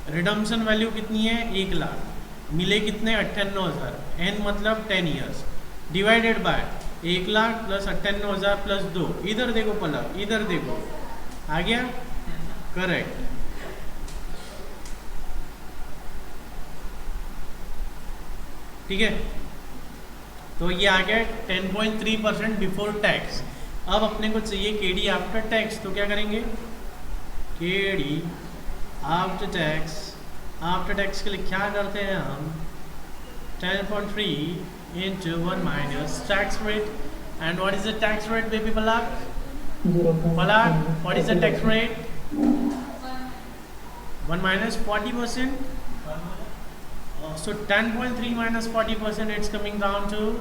रिडम्पशन वैल्यू कितनी है 1 लाख, मिले कितने 98,000, एन मतलब 10 years, divided by 1 lakh plus 98,000 plus 2। इधर देखो पलक, इधर देखो, आ गया करेक्ट। ठीक है, तो ये आ गया 10.3% बिफोर टैक्स। अब अपने को चाहिए केडी आफ्टर टैक्स, तो क्या करेंगे KD after tax. After tax के लिए क्या करते हैं हम 10.3 into 1 minus tax rate. And what is the tax rate, baby Palak? Palak, what is the tax rate? 1 minus 40%. So 10.3 minus 40%, it's coming down to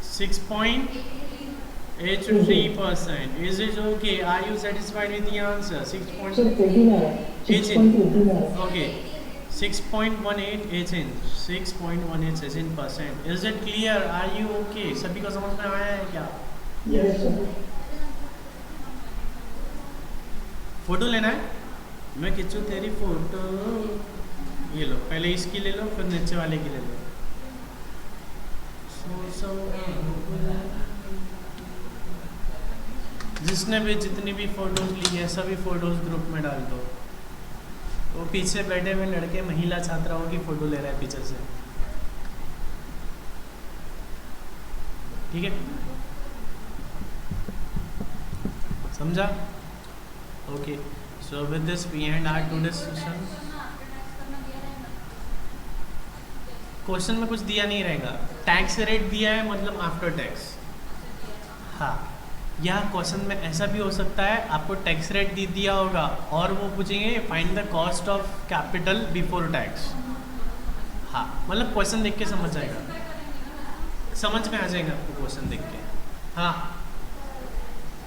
6.83%. Is it okay? Are you satisfied with the answer? 6. As in 6.18 lakhs. Okay 6.18 as in 6.18%. Is it clear? Are you okay? सभी को समझ में आया है क्या? Yes, sir. Photo लेना है? मैं खींचूं तेरी फोटो? ये लो, पहले इसकी ले लो, फिर नीचे वाले की ले लो. जिसने भी जितनी भी फोटोज ली है सभी फोटोज ग्रुप में डाल दो. वो पीछे बैठे हुए लड़के महिला छात्राओं की फोटो ले रहा है पीछे से. ठीक है, समझा? Okay, so with this we end our today's session. Question में कुछ दिया नहीं रहेगा. टैक्स रेट दिया है मतलब आफ्टर टैक्स. हाँ, या क्वेश्चन में ऐसा भी हो सकता है आपको टैक्स रेट दे दिया होगा और वो पूछेंगे find the cost of capital before tax. हाँ, मतलब क्वेश्चन देख के समझ आएगा, समझ में आ जाएगा आपको क्वेश्चन देख के. हाँ